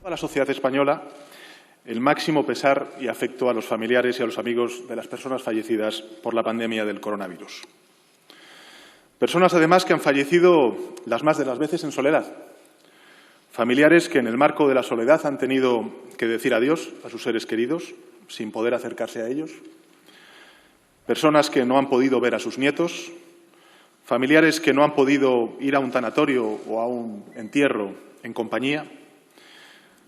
la sociedad española el máximo pesar y afecto a los familiares y a los amigos de las personas fallecidas por la pandemia del coronavirus. Personas, además, que han fallecido las más de las veces en soledad. Familiares que, en el marco de la soledad, han tenido que decir adiós a sus seres queridos sin poder acercarse a ellos. Personas que no han podido ver a sus nietos. Familiares que no han podido ir a un tanatorio o a un entierro en compañía.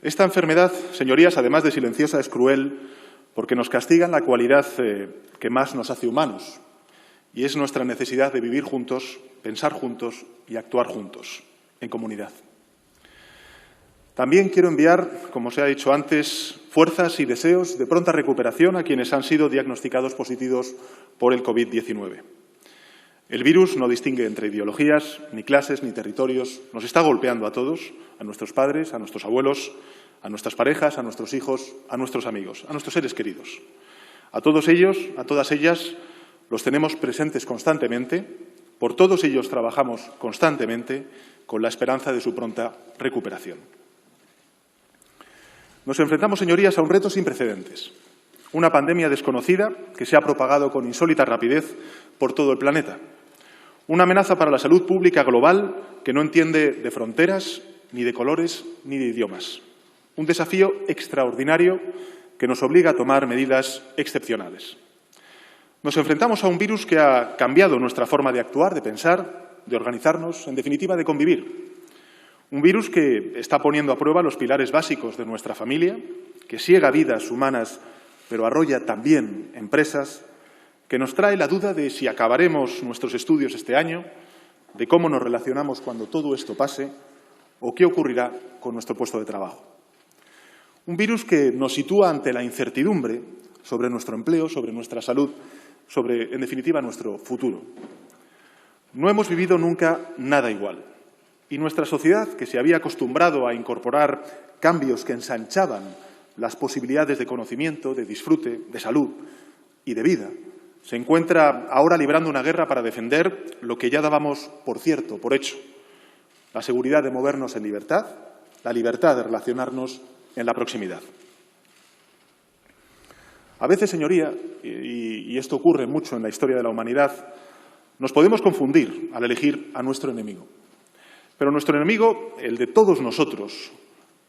Esta enfermedad, señorías, además de silenciosa, es cruel porque nos castiga en la cualidad que más nos hace humanos, y es nuestra necesidad de vivir juntos, pensar juntos y actuar juntos, en comunidad. También quiero enviar, como se ha dicho antes, fuerzas y deseos de pronta recuperación a quienes han sido diagnosticados positivos por el COVID-19. El virus no distingue entre ideologías, ni clases, ni territorios. Nos está golpeando a todos, a nuestros padres, a nuestros abuelos, a nuestras parejas, a nuestros hijos, a nuestros amigos, a nuestros seres queridos. A todos ellos, a todas ellas, los tenemos presentes constantemente. Por todos ellos trabajamos constantemente con la esperanza de su pronta recuperación. Nos enfrentamos, señorías, a un reto sin precedentes. Una pandemia desconocida que se ha propagado con insólita rapidez por todo el planeta. Una amenaza para la salud pública global que no entiende de fronteras, ni de colores, ni de idiomas. Un desafío extraordinario que nos obliga a tomar medidas excepcionales. Nos enfrentamos a un virus que ha cambiado nuestra forma de actuar, de pensar, de organizarnos, en definitiva, de convivir. Un virus que está poniendo a prueba los pilares básicos de nuestra familia, que siega vidas humanas, pero arrolla también empresas, que nos trae la duda de si acabaremos nuestros estudios este año, de cómo nos relacionamos cuando todo esto pase o qué ocurrirá con nuestro puesto de trabajo. Un virus que nos sitúa ante la incertidumbre sobre nuestro empleo, sobre nuestra salud, sobre, en definitiva, nuestro futuro. No hemos vivido nunca nada igual. Y nuestra sociedad, que se había acostumbrado a incorporar cambios que ensanchaban las posibilidades de conocimiento, de disfrute, de salud y de vida, se encuentra ahora librando una guerra para defender lo que ya dábamos por cierto, por hecho: la seguridad de movernos en libertad, la libertad de relacionarnos en la proximidad. A veces, señoría, y esto ocurre mucho en la historia de la humanidad, nos podemos confundir al elegir a nuestro enemigo. Pero nuestro enemigo, el de todos nosotros,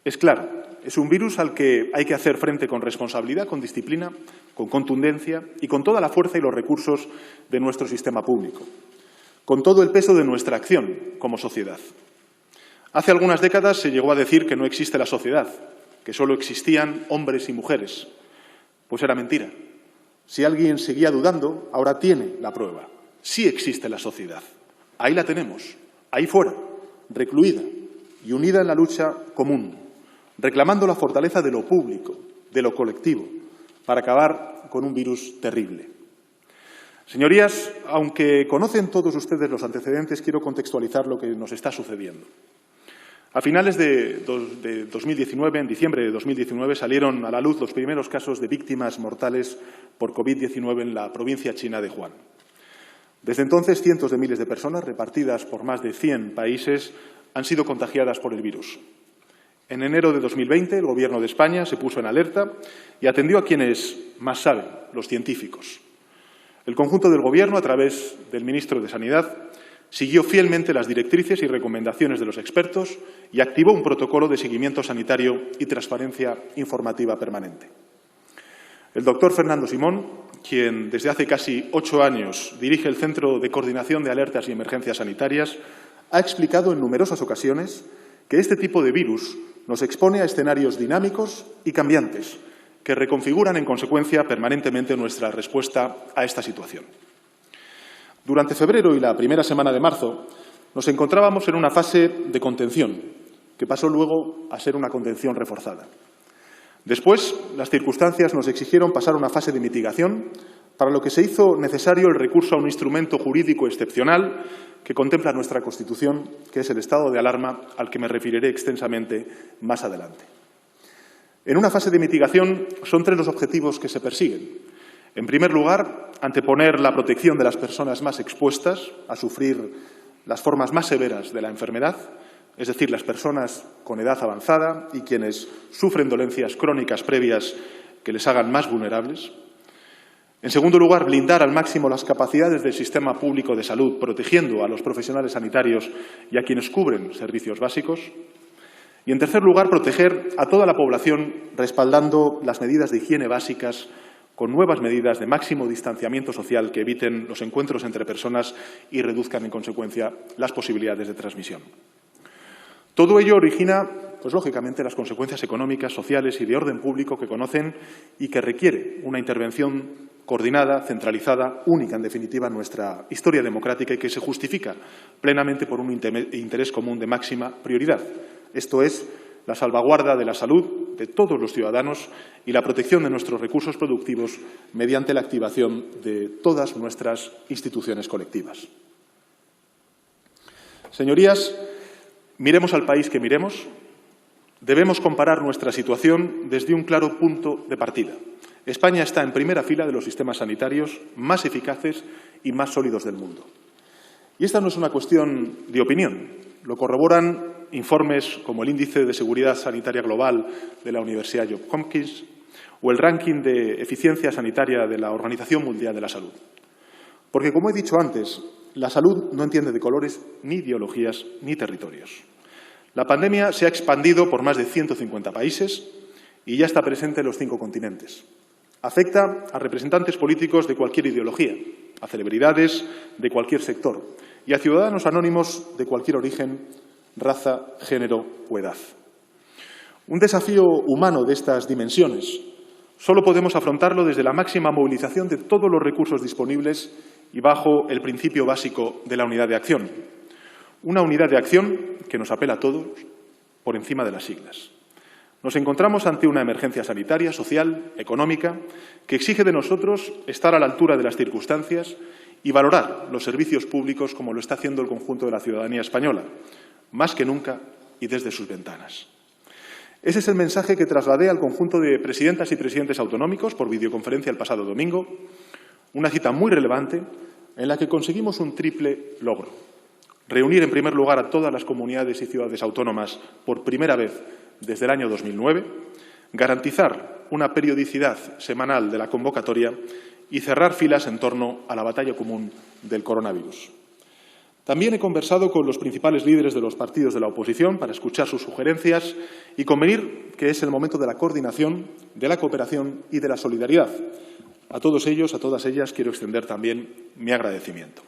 es claro. Es un virus al que hay que hacer frente con responsabilidad, con disciplina, con contundencia y con toda la fuerza y los recursos de nuestro sistema público, con todo el peso de nuestra acción como sociedad. Hace algunas décadas se llegó a decir que no existe la sociedad, que solo existían hombres y mujeres. Pues era mentira. Si alguien seguía dudando, ahora tiene la prueba. Sí existe la sociedad. Ahí la tenemos, ahí fuera, recluida y unida en la lucha común, reclamando la fortaleza de lo público, de lo colectivo, para acabar con un virus terrible. Señorías, aunque conocen todos ustedes los antecedentes, quiero contextualizar lo que nos está sucediendo. A finales de 2019, en diciembre de 2019, salieron a la luz los primeros casos de víctimas mortales por COVID-19 en la provincia china de Wuhan. Desde entonces, cientos de miles de personas, repartidas por más de 100 países, han sido contagiadas por el virus. En enero de 2020, el Gobierno de España se puso en alerta y atendió a quienes más saben, los científicos. El conjunto del Gobierno, a través del ministro de Sanidad, siguió fielmente las directrices y recomendaciones de los expertos y activó un protocolo de seguimiento sanitario y transparencia informativa permanente. El doctor Fernando Simón, quien desde hace casi 8 años dirige el Centro de Coordinación de Alertas y Emergencias Sanitarias, ha explicado en numerosas ocasiones que este tipo de virus nos expone a escenarios dinámicos y cambiantes que reconfiguran en consecuencia permanentemente nuestra respuesta a esta situación. Durante febrero y la primera semana de marzo nos encontrábamos en una fase de contención que pasó luego a ser una contención reforzada. Después, las circunstancias nos exigieron pasar a una fase de mitigación, para lo que se hizo necesario el recurso a un instrumento jurídico excepcional que contempla nuestra Constitución, que es el estado de alarma, al que me referiré extensamente más adelante. En una fase de mitigación son 3 los objetivos que se persiguen. En primer lugar, anteponer la protección de las personas más expuestas a sufrir las formas más severas de la enfermedad, es decir, las personas con edad avanzada y quienes sufren dolencias crónicas previas que les hagan más vulnerables. En segundo lugar, blindar al máximo las capacidades del sistema público de salud, protegiendo a los profesionales sanitarios y a quienes cubren servicios básicos. Y, en tercer lugar, proteger a toda la población respaldando las medidas de higiene básicas con nuevas medidas de máximo distanciamiento social que eviten los encuentros entre personas y reduzcan, en consecuencia, las posibilidades de transmisión. Todo ello origina, pues lógicamente, las consecuencias económicas, sociales y de orden público que conocen y que requiere una intervención coordinada, centralizada, única, en definitiva, en nuestra historia democrática y que se justifica plenamente por un interés común de máxima prioridad. Esto es, la salvaguarda de la salud de todos los ciudadanos y la protección de nuestros recursos productivos mediante la activación de todas nuestras instituciones colectivas. Señorías, miremos al país que miremos, debemos comparar nuestra situación desde un claro punto de partida. España está en primera fila de los sistemas sanitarios más eficaces y más sólidos del mundo. Y esta no es una cuestión de opinión, lo corroboran informes como el Índice de Seguridad Sanitaria Global de la Universidad Johns Hopkins o el ranking de eficiencia sanitaria de la Organización Mundial de la Salud. Porque, como he dicho antes, la salud no entiende de colores, ni ideologías, ni territorios. La pandemia se ha expandido por más de 150 países y ya está presente en los 5 continentes. Afecta a representantes políticos de cualquier ideología, a celebridades de cualquier sector y a ciudadanos anónimos de cualquier origen, raza, género o edad. Un desafío humano de estas dimensiones solo podemos afrontarlo desde la máxima movilización de todos los recursos disponibles y bajo el principio básico de la unidad de acción. Una unidad de acción que nos apela a todos por encima de las siglas. Nos encontramos ante una emergencia sanitaria, social, económica, que exige de nosotros estar a la altura de las circunstancias y valorar los servicios públicos como lo está haciendo el conjunto de la ciudadanía española, más que nunca y desde sus ventanas. Ese es el mensaje que trasladé al conjunto de presidentas y presidentes autonómicos por videoconferencia el pasado domingo, una cita muy relevante en la que conseguimos un triple logro. Reunir, en primer lugar, a todas las comunidades y ciudades autónomas por primera vez desde el año 2009, garantizar una periodicidad semanal de la convocatoria y cerrar filas en torno a la batalla común del coronavirus. También he conversado con los principales líderes de los partidos de la oposición para escuchar sus sugerencias y convenir que es el momento de la coordinación, de la cooperación y de la solidaridad. A todos ellos, a todas ellas, quiero extender también mi agradecimiento.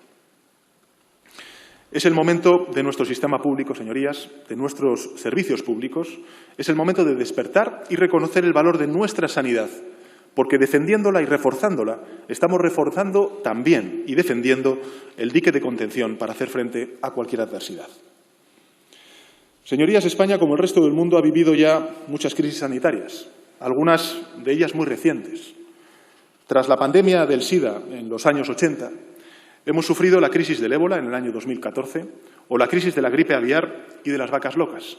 Es el momento de nuestro sistema público, señorías, de nuestros servicios públicos. Es el momento de despertar y reconocer el valor de nuestra sanidad, porque defendiéndola y reforzándola, estamos reforzando también y defendiendo el dique de contención para hacer frente a cualquier adversidad. Señorías, España, como el resto del mundo, ha vivido ya muchas crisis sanitarias, algunas de ellas muy recientes. Tras la pandemia del SIDA en los años 80, hemos sufrido la crisis del ébola en el año 2014 o la crisis de la gripe aviar y de las vacas locas.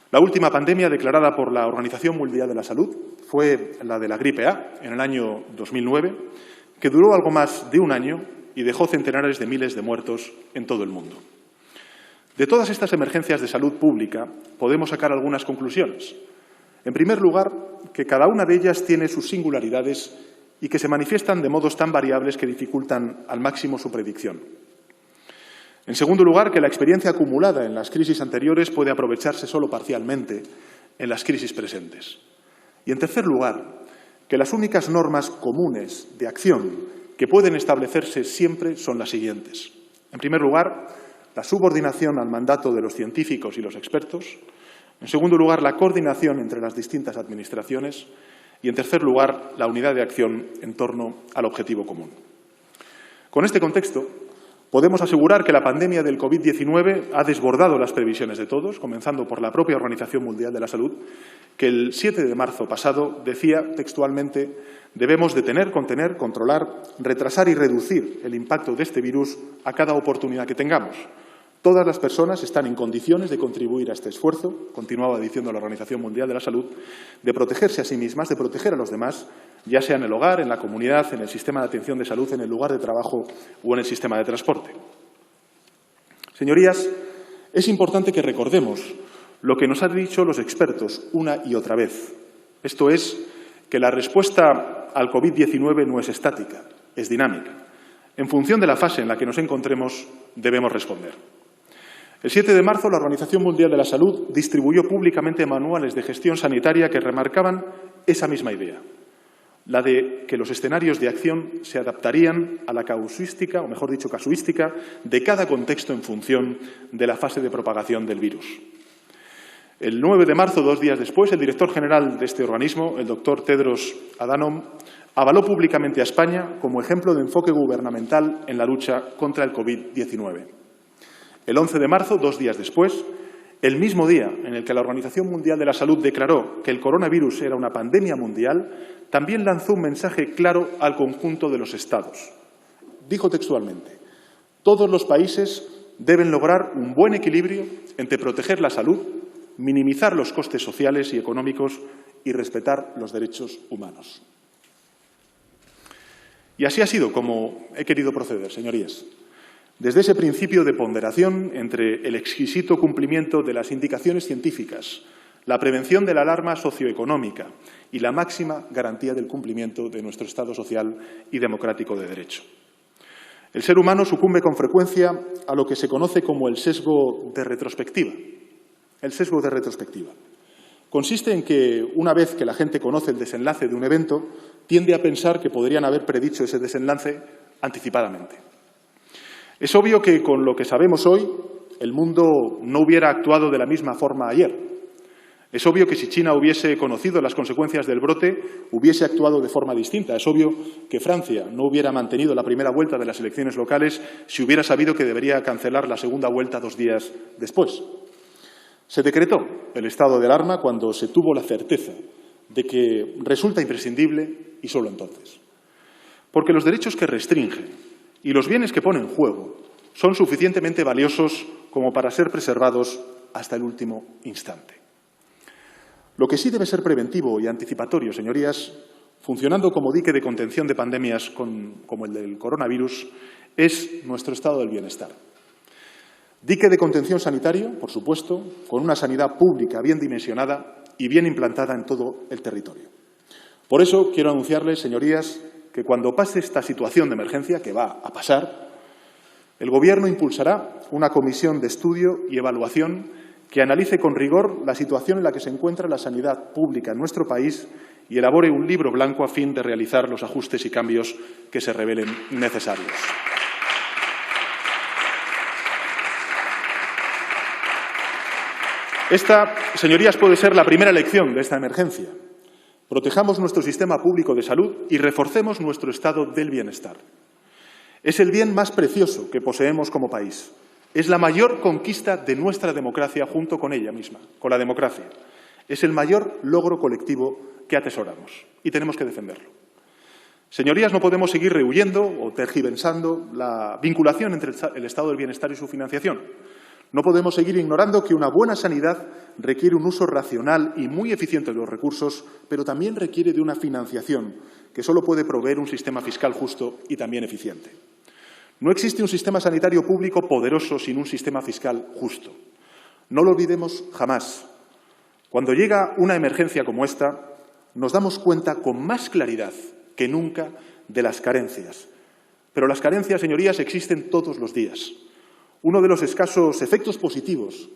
La última pandemia declarada por la Organización Mundial de la Salud fue la de la gripe A en el año 2009, que duró algo más de un año y dejó centenares de miles de muertos en todo el mundo. De todas estas emergencias de salud pública podemos sacar algunas conclusiones. En primer lugar, que cada una de ellas tiene sus singularidades y que se manifiestan de modos tan variables que dificultan al máximo su predicción. En segundo lugar, que la experiencia acumulada en las crisis anteriores puede aprovecharse solo parcialmente en las crisis presentes. Y en tercer lugar, que las únicas normas comunes de acción que pueden establecerse siempre son las siguientes. En primer lugar, la subordinación al mandato de los científicos y los expertos. En segundo lugar, la coordinación entre las distintas administraciones. Y, en tercer lugar, la unidad de acción en torno al objetivo común. Con este contexto, podemos asegurar que la pandemia del COVID-19 ha desbordado las previsiones de todos, comenzando por la propia Organización Mundial de la Salud, que el 7 de marzo pasado decía textualmente: debemos detener, contener, controlar, retrasar y reducir el impacto de este virus a cada oportunidad que tengamos. Todas las personas están en condiciones de contribuir a este esfuerzo, continuaba diciendo la Organización Mundial de la Salud, de protegerse a sí mismas, de proteger a los demás, ya sea en el hogar, en la comunidad, en el sistema de atención de salud, en el lugar de trabajo o en el sistema de transporte. Señorías, Es importante que recordemos lo que nos han dicho los expertos una y otra vez. Esto es, que la respuesta al COVID-19 no es estática, es dinámica. En función de la fase en la que nos encontremos, debemos responder. El 7 de marzo, la Organización Mundial de la Salud distribuyó públicamente manuales de gestión sanitaria que remarcaban esa misma idea, la de que los escenarios de acción se adaptarían a la casuística, o mejor dicho, casuística, de cada contexto en función de la fase de propagación del virus. El 9 de marzo, 2 días después, el director general de este organismo, el doctor Tedros Adhanom, avaló públicamente a España como ejemplo de enfoque gubernamental en la lucha contra el COVID-19. El 11 de marzo, 2 días después, el mismo día en el que la Organización Mundial de la Salud declaró que el coronavirus era una pandemia mundial, también lanzó un mensaje claro al conjunto de los Estados. Dijo textualmente: todos los países deben lograr un buen equilibrio entre proteger la salud, minimizar los costes sociales y económicos y respetar los derechos humanos. Y así ha sido como he querido proceder, señorías. Desde ese principio de ponderación entre el exquisito cumplimiento de las indicaciones científicas, la prevención de la alarma socioeconómica y la máxima garantía del cumplimiento de nuestro Estado social y democrático de derecho. El ser humano sucumbe con frecuencia a lo que se conoce como el sesgo de retrospectiva. El sesgo de retrospectiva consiste en que, una vez que la gente conoce el desenlace de un evento, tiende a pensar que podrían haber predicho ese desenlace anticipadamente. Es obvio que, con lo que sabemos hoy, el mundo no hubiera actuado de la misma forma ayer. Es obvio que si China hubiese conocido las consecuencias del brote, hubiese actuado de forma distinta. Es obvio que Francia no hubiera mantenido la primera vuelta de las elecciones locales si hubiera sabido que debería cancelar la segunda vuelta 2 días después. Se decretó el estado de alarma cuando se tuvo la certeza de que resulta imprescindible y solo entonces. Porque los derechos que restringen y los bienes que pone en juego son suficientemente valiosos como para ser preservados hasta el último instante. Lo que sí debe ser preventivo y anticipatorio, señorías, funcionando como dique de contención de pandemias como el del coronavirus, es nuestro estado del bienestar. Dique de contención sanitario, por supuesto, con una sanidad pública bien dimensionada y bien implantada en todo el territorio. Por eso quiero anunciarles, señorías, que cuando pase esta situación de emergencia, que va a pasar, el Gobierno impulsará una comisión de estudio y evaluación que analice con rigor la situación en la que se encuentra la sanidad pública en nuestro país y elabore un libro blanco a fin de realizar los ajustes y cambios que se revelen necesarios. Esta, señorías, puede ser la primera lección de esta emergencia. Protejamos nuestro sistema público de salud y reforcemos nuestro estado del bienestar. Es el bien más precioso que poseemos como país. Es la mayor conquista de nuestra democracia junto con ella misma, con la democracia. Es el mayor logro colectivo que atesoramos y tenemos que defenderlo. Señorías, no podemos seguir rehuyendo o tergiversando la vinculación entre el estado del bienestar y su financiación. No podemos seguir ignorando que una buena sanidad requiere un uso racional y muy eficiente de los recursos, pero también requiere de una financiación que solo puede proveer un sistema fiscal justo y también eficiente. No existe un sistema sanitario público poderoso sin un sistema fiscal justo. No lo olvidemos jamás. Cuando llega una emergencia como esta, nos damos cuenta con más claridad que nunca de las carencias. Pero las carencias, señorías, existen todos los días. Uno de los escasos efectos positivos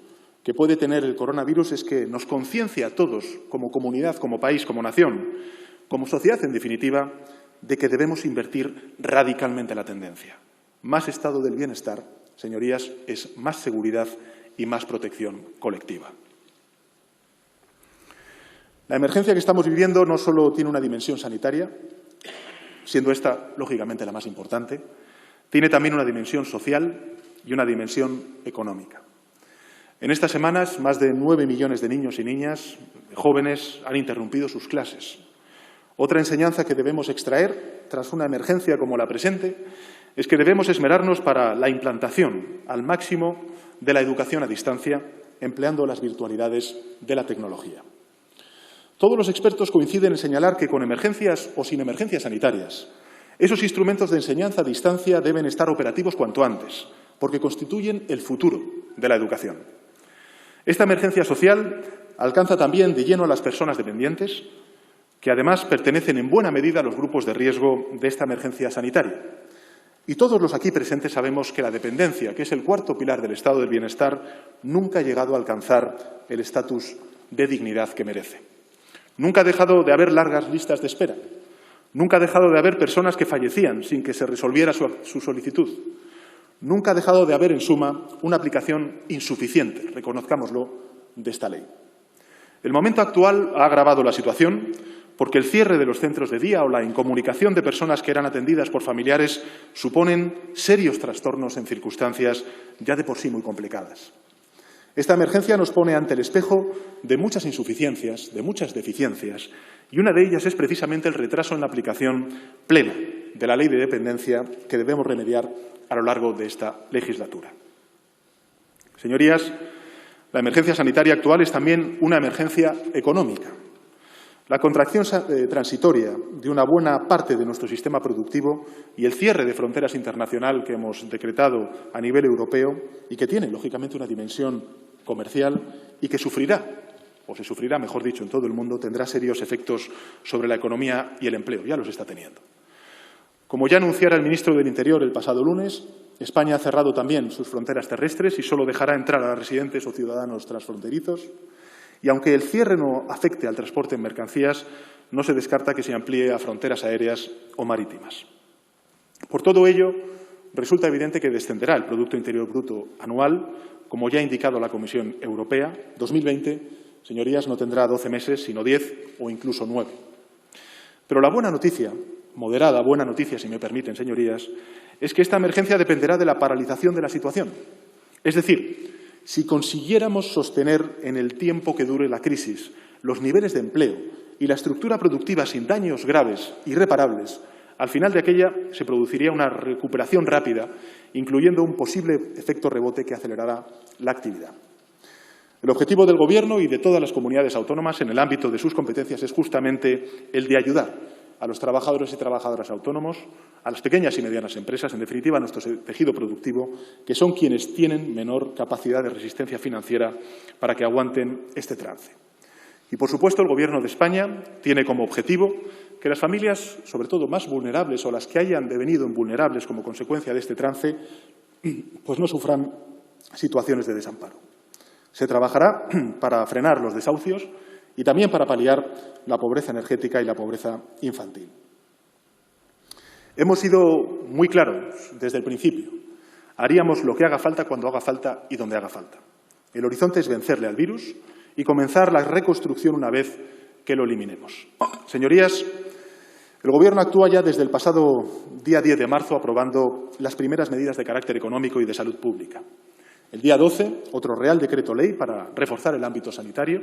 que puede tener el coronavirus es que nos conciencia a todos, como comunidad, como país, como nación, como sociedad, en definitiva, de que debemos invertir radicalmente la tendencia. Más estado del bienestar, señorías, es más seguridad y más protección colectiva. La emergencia que estamos viviendo no solo tiene una dimensión sanitaria, siendo esta, lógicamente, la más importante, tiene también una dimensión social y una dimensión económica. En estas semanas, más de 9 millones de niños y niñas, jóvenes, han interrumpido sus clases. Otra enseñanza que debemos extraer tras una emergencia como la presente es que debemos esmerarnos para la implantación al máximo de la educación a distancia, empleando las virtualidades de la tecnología. Todos los expertos coinciden en señalar que con emergencias o sin emergencias sanitarias, esos instrumentos de enseñanza a distancia deben estar operativos cuanto antes, porque constituyen el futuro de la educación. Esta emergencia social alcanza también de lleno a las personas dependientes, que además pertenecen en buena medida a los grupos de riesgo de esta emergencia sanitaria. Y todos los aquí presentes sabemos que la dependencia, que es el cuarto pilar del estado del bienestar, nunca ha llegado a alcanzar el estatus de dignidad que merece. Nunca ha dejado de haber largas listas de espera. Nunca ha dejado de haber personas que fallecían sin que se resolviera su solicitud. Nunca ha dejado de haber, en suma, una aplicación insuficiente, reconozcámoslo, de esta ley. El momento actual ha agravado la situación porque el cierre de los centros de día o la incomunicación de personas que eran atendidas por familiares suponen serios trastornos en circunstancias ya de por sí muy complicadas. Esta emergencia nos pone ante el espejo de muchas insuficiencias, de muchas deficiencias, y una de ellas es precisamente el retraso en la aplicación plena de la ley de dependencia que debemos remediar a lo largo de esta legislatura. Señorías, la emergencia sanitaria actual es también una emergencia económica. La contracción transitoria de una buena parte de nuestro sistema productivo y el cierre de fronteras internacional que hemos decretado a nivel europeo y que tiene, lógicamente, una dimensión comercial y que sufrirá, o se sufrirá, mejor dicho, en todo el mundo, tendrá serios efectos sobre la economía y el empleo. Ya los está teniendo. Como ya anunciara el ministro del Interior el pasado lunes, España ha cerrado también sus fronteras terrestres y solo dejará entrar a residentes o ciudadanos transfronterizos. Y aunque el cierre no afecte al transporte en mercancías, no se descarta que se amplíe a fronteras aéreas o marítimas. Por todo ello, resulta evidente que descenderá el Producto Interior Bruto anual, como ya ha indicado la Comisión Europea. 2020, señorías, no tendrá 12 meses, sino 10 o incluso 9. Pero la buena noticia, moderada buena noticia, si me permiten, señorías, es que esta emergencia dependerá de la paralización de la situación. Es decir, si consiguiéramos sostener en el tiempo que dure la crisis los niveles de empleo y la estructura productiva sin daños graves, irreparables, al final de aquella se produciría una recuperación rápida, incluyendo un posible efecto rebote que acelerará la actividad. El objetivo del Gobierno y de todas las comunidades autónomas en el ámbito de sus competencias es justamente el de ayudar a los trabajadores y trabajadoras autónomos, a las pequeñas y medianas empresas, en definitiva a nuestro tejido productivo, que son quienes tienen menor capacidad de resistencia financiera para que aguanten este trance. Y, por supuesto, el Gobierno de España tiene como objetivo que las familias, sobre todo más vulnerables o las que hayan devenido vulnerables como consecuencia de este trance, pues no sufran situaciones de desamparo. Se trabajará para frenar los desahucios y también para paliar la pobreza energética y la pobreza infantil. Hemos sido muy claros desde el principio. Haríamos lo que haga falta cuando haga falta y donde haga falta. El horizonte es vencerle al virus y comenzar la reconstrucción una vez que lo eliminemos. Señorías, el Gobierno actúa ya desde el pasado día 10 de marzo aprobando las primeras medidas de carácter económico y de salud pública. El día 12, otro Real Decreto Ley para reforzar el ámbito sanitario,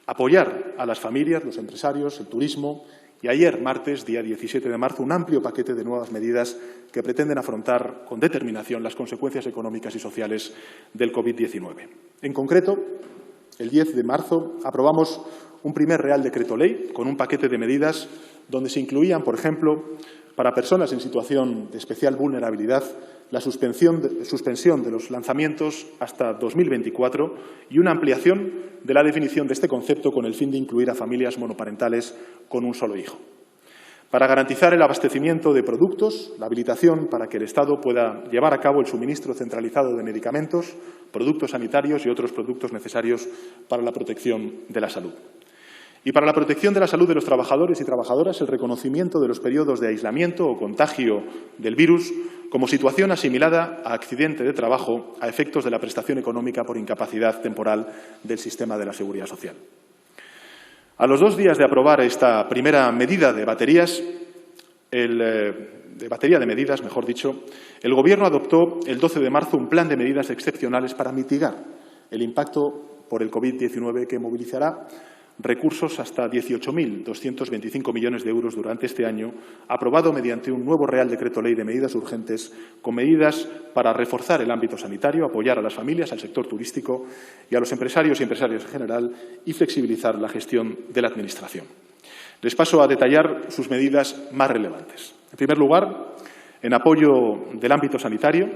apoyar a las familias, los empresarios, el turismo y ayer, martes, día 17 de marzo, un amplio paquete de nuevas medidas que pretenden afrontar con determinación las consecuencias económicas y sociales del COVID-19. En concreto, el 10 de marzo aprobamos un primer Real Decreto Ley con un paquete de medidas donde se incluían, por ejemplo, para personas en situación de especial vulnerabilidad, la suspensión de los lanzamientos hasta 2024 y una ampliación de la definición de este concepto con el fin de incluir a familias monoparentales con un solo hijo. Para garantizar el abastecimiento de productos, la habilitación para que el Estado pueda llevar a cabo el suministro centralizado de medicamentos, productos sanitarios y otros productos necesarios para la protección de la salud. Y para la protección de la salud de los trabajadores y trabajadoras, el reconocimiento de los periodos de aislamiento o contagio del virus como situación asimilada a accidente de trabajo a efectos de la prestación económica por incapacidad temporal del sistema de la Seguridad Social. A los 2 días de aprobar esta primera medida de batería de medidas, mejor dicho, el Gobierno adoptó el 12 de marzo un plan de medidas excepcionales para mitigar el impacto por el COVID-19 que movilizará recursos hasta 18.225 millones de euros durante este año, aprobado mediante un nuevo Real Decreto Ley de medidas urgentes, con medidas para reforzar el ámbito sanitario, apoyar a las familias, al sector turístico y a los empresarios y empresarias en general y flexibilizar la gestión de la Administración. Les paso a detallar sus medidas más relevantes. En primer lugar, en apoyo del ámbito sanitario,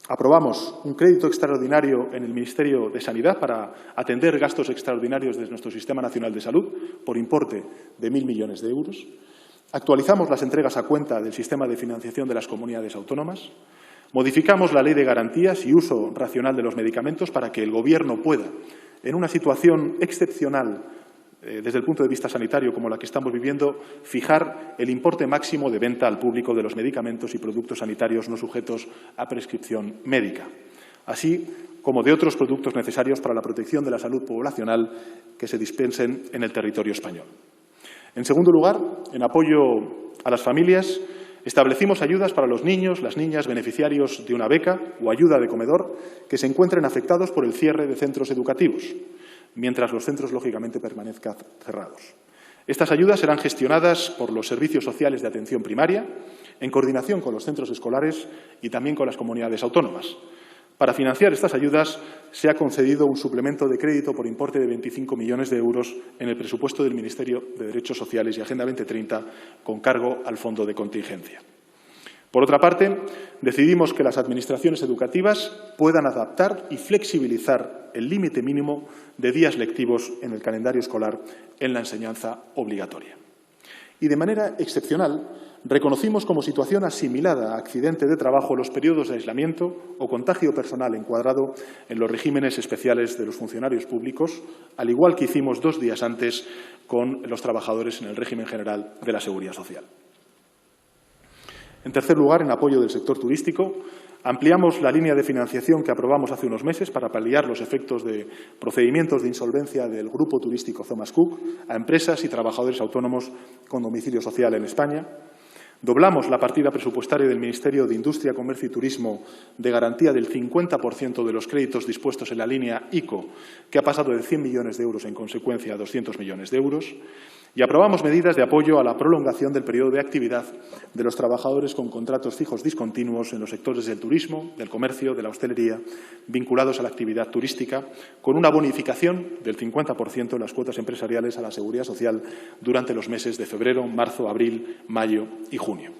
Aprobamos un crédito extraordinario en el Ministerio de Sanidad para atender gastos extraordinarios de nuestro Sistema Nacional de Salud por importe de 1.000 millones de euros. Actualizamos las entregas a cuenta del sistema de financiación de las comunidades autónomas. Modificamos la Ley de Garantías y Uso Racional de los Medicamentos para que el Gobierno pueda, en una situación excepcional desde el punto de vista sanitario como la que estamos viviendo, fijar el importe máximo de venta al público de los medicamentos y productos sanitarios no sujetos a prescripción médica, así como de otros productos necesarios para la protección de la salud poblacional que se dispensen en el territorio español. En segundo lugar, en apoyo a las familias, establecimos ayudas para los niños, las niñas beneficiarios de una beca o ayuda de comedor que se encuentren afectados por el cierre de centros educativos, mientras los centros, lógicamente, permanezcan cerrados. Estas ayudas serán gestionadas por los servicios sociales de atención primaria, en coordinación con los centros escolares y también con las comunidades autónomas. Para financiar estas ayudas se ha concedido un suplemento de crédito por importe de 25 millones de euros en el presupuesto del Ministerio de Derechos Sociales y Agenda 2030 con cargo al Fondo de Contingencia. Por otra parte, decidimos que las administraciones educativas puedan adaptar y flexibilizar el límite mínimo de días lectivos en el calendario escolar en la enseñanza obligatoria. Y de manera excepcional, reconocimos como situación asimilada a accidente de trabajo los periodos de aislamiento o contagio personal encuadrado en los regímenes especiales de los funcionarios públicos, al igual que hicimos 2 días antes con los trabajadores en el régimen general de la Seguridad Social. En tercer lugar, en apoyo del sector turístico, ampliamos la línea de financiación que aprobamos hace unos meses para paliar los efectos de procedimientos de insolvencia del grupo turístico Thomas Cook a empresas y trabajadores autónomos con domicilio social en España. Doblamos la partida presupuestaria del Ministerio de Industria, Comercio y Turismo de garantía del 50% de los créditos dispuestos en la línea ICO, que ha pasado de 100 millones de euros en consecuencia a 200 millones de euros. Y aprobamos medidas de apoyo a la prolongación del periodo de actividad de los trabajadores con contratos fijos discontinuos en los sectores del turismo, del comercio, de la hostelería, vinculados a la actividad turística, con una bonificación del 50% en las cuotas empresariales a la Seguridad Social durante los meses de febrero, marzo, abril, mayo y junio.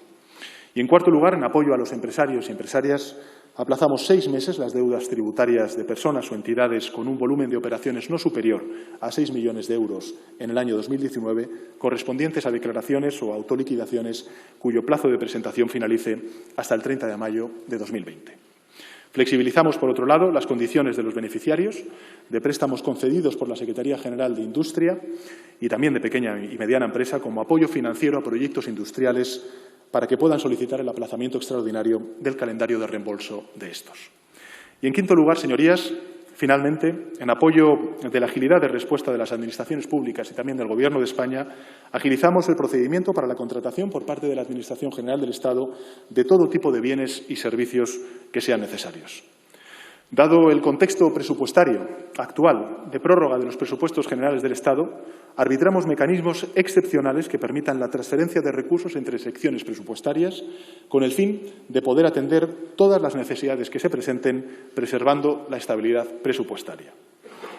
Y, en cuarto lugar, en apoyo a los empresarios y empresarias, aplazamos 6 meses las deudas tributarias de personas o entidades con un volumen de operaciones no superior a 6 millones de euros en el año 2019, correspondientes a declaraciones o autoliquidaciones cuyo plazo de presentación finalice hasta el 30 de mayo de 2020. Flexibilizamos, por otro lado, las condiciones de los beneficiarios de préstamos concedidos por la Secretaría General de Industria y también de pequeña y mediana empresa como apoyo financiero a proyectos industriales para que puedan solicitar el aplazamiento extraordinario del calendario de reembolso de estos. Y, en quinto lugar, señorías, finalmente, en apoyo de la agilidad de respuesta de las administraciones públicas y también del Gobierno de España, agilizamos el procedimiento para la contratación por parte de la Administración General del Estado de todo tipo de bienes y servicios que sean necesarios. Dado el contexto presupuestario actual de prórroga de los presupuestos generales del Estado, arbitramos mecanismos excepcionales que permitan la transferencia de recursos entre secciones presupuestarias con el fin de poder atender todas las necesidades que se presenten, preservando la estabilidad presupuestaria.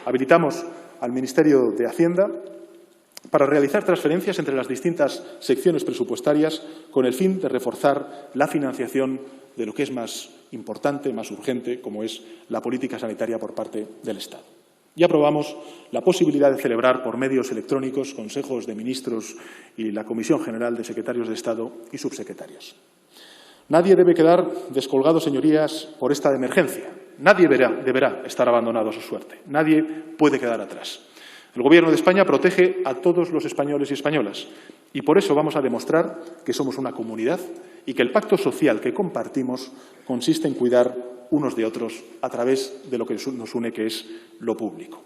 Habilitamos al Ministerio de Hacienda para realizar transferencias entre las distintas secciones presupuestarias con el fin de reforzar la financiación de lo que es más importante, más urgente, como es la política sanitaria por parte del Estado. Y aprobamos la posibilidad de celebrar por medios electrónicos consejos de ministros y la Comisión General de Secretarios de Estado y subsecretarios. Nadie debe quedar descolgado, señorías, por esta emergencia. Nadie deberá estar abandonado a su suerte. Nadie puede quedar atrás. El Gobierno de España protege a todos los españoles y españolas y por eso vamos a demostrar que somos una comunidad y que el pacto social que compartimos consiste en cuidar unos de otros a través de lo que nos une, que es lo público.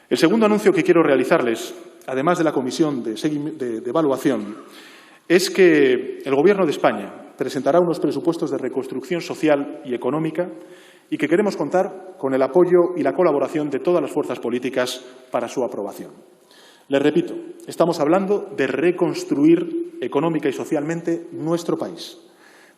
El segundo anuncio que quiero realizarles, además de la comisión de evaluación, es que el Gobierno de España presentará unos presupuestos de reconstrucción social y económica y que queremos contar con el apoyo y la colaboración de todas las fuerzas políticas para su aprobación. Les repito, estamos hablando de reconstruir económica y socialmente nuestro país.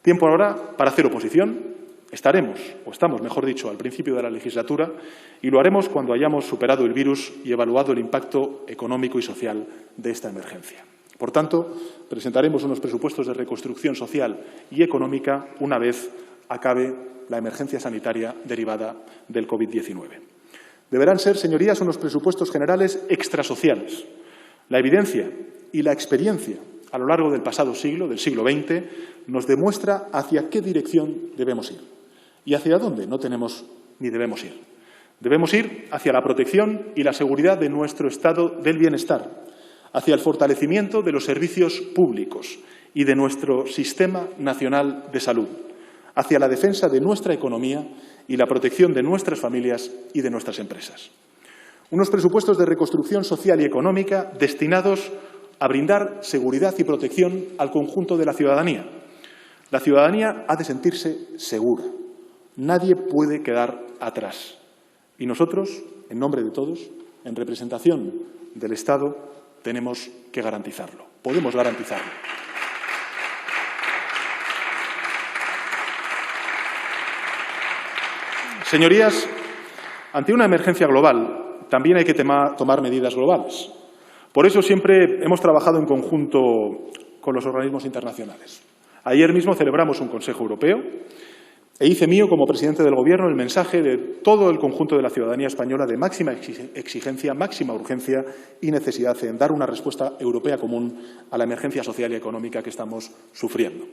Tiempo ahora para hacer oposición. Estamos, mejor dicho, al principio de la legislatura y lo haremos cuando hayamos superado el virus y evaluado el impacto económico y social de esta emergencia. Por tanto, presentaremos unos presupuestos de reconstrucción social y económica una vez acabe la emergencia sanitaria derivada del COVID-19. Deberán ser, señorías, unos presupuestos generales extrasociales. La evidencia y la experiencia a lo largo del pasado siglo, del siglo XX, nos demuestra hacia qué dirección debemos ir y hacia dónde no tenemos ni debemos ir. Debemos ir hacia la protección y la seguridad de nuestro estado del bienestar, hacia el fortalecimiento de los servicios públicos y de nuestro Sistema Nacional de Salud, hacia la defensa de nuestra economía y la protección de nuestras familias y de nuestras empresas. Unos presupuestos de reconstrucción social y económica destinados a brindar seguridad y protección al conjunto de la ciudadanía. La ciudadanía ha de sentirse segura. Nadie puede quedar atrás. Y nosotros, en nombre de todos, en representación del Estado, tenemos que garantizarlo. Podemos garantizarlo. Señorías, ante una emergencia global, también hay que tomar medidas globales. Por eso siempre hemos trabajado en conjunto con los organismos internacionales. Ayer mismo celebramos un Consejo Europeo e hice mío, como presidente del Gobierno, el mensaje de todo el conjunto de la ciudadanía española de máxima exigencia, máxima urgencia y necesidad en dar una respuesta europea común a la emergencia social y económica que estamos sufriendo.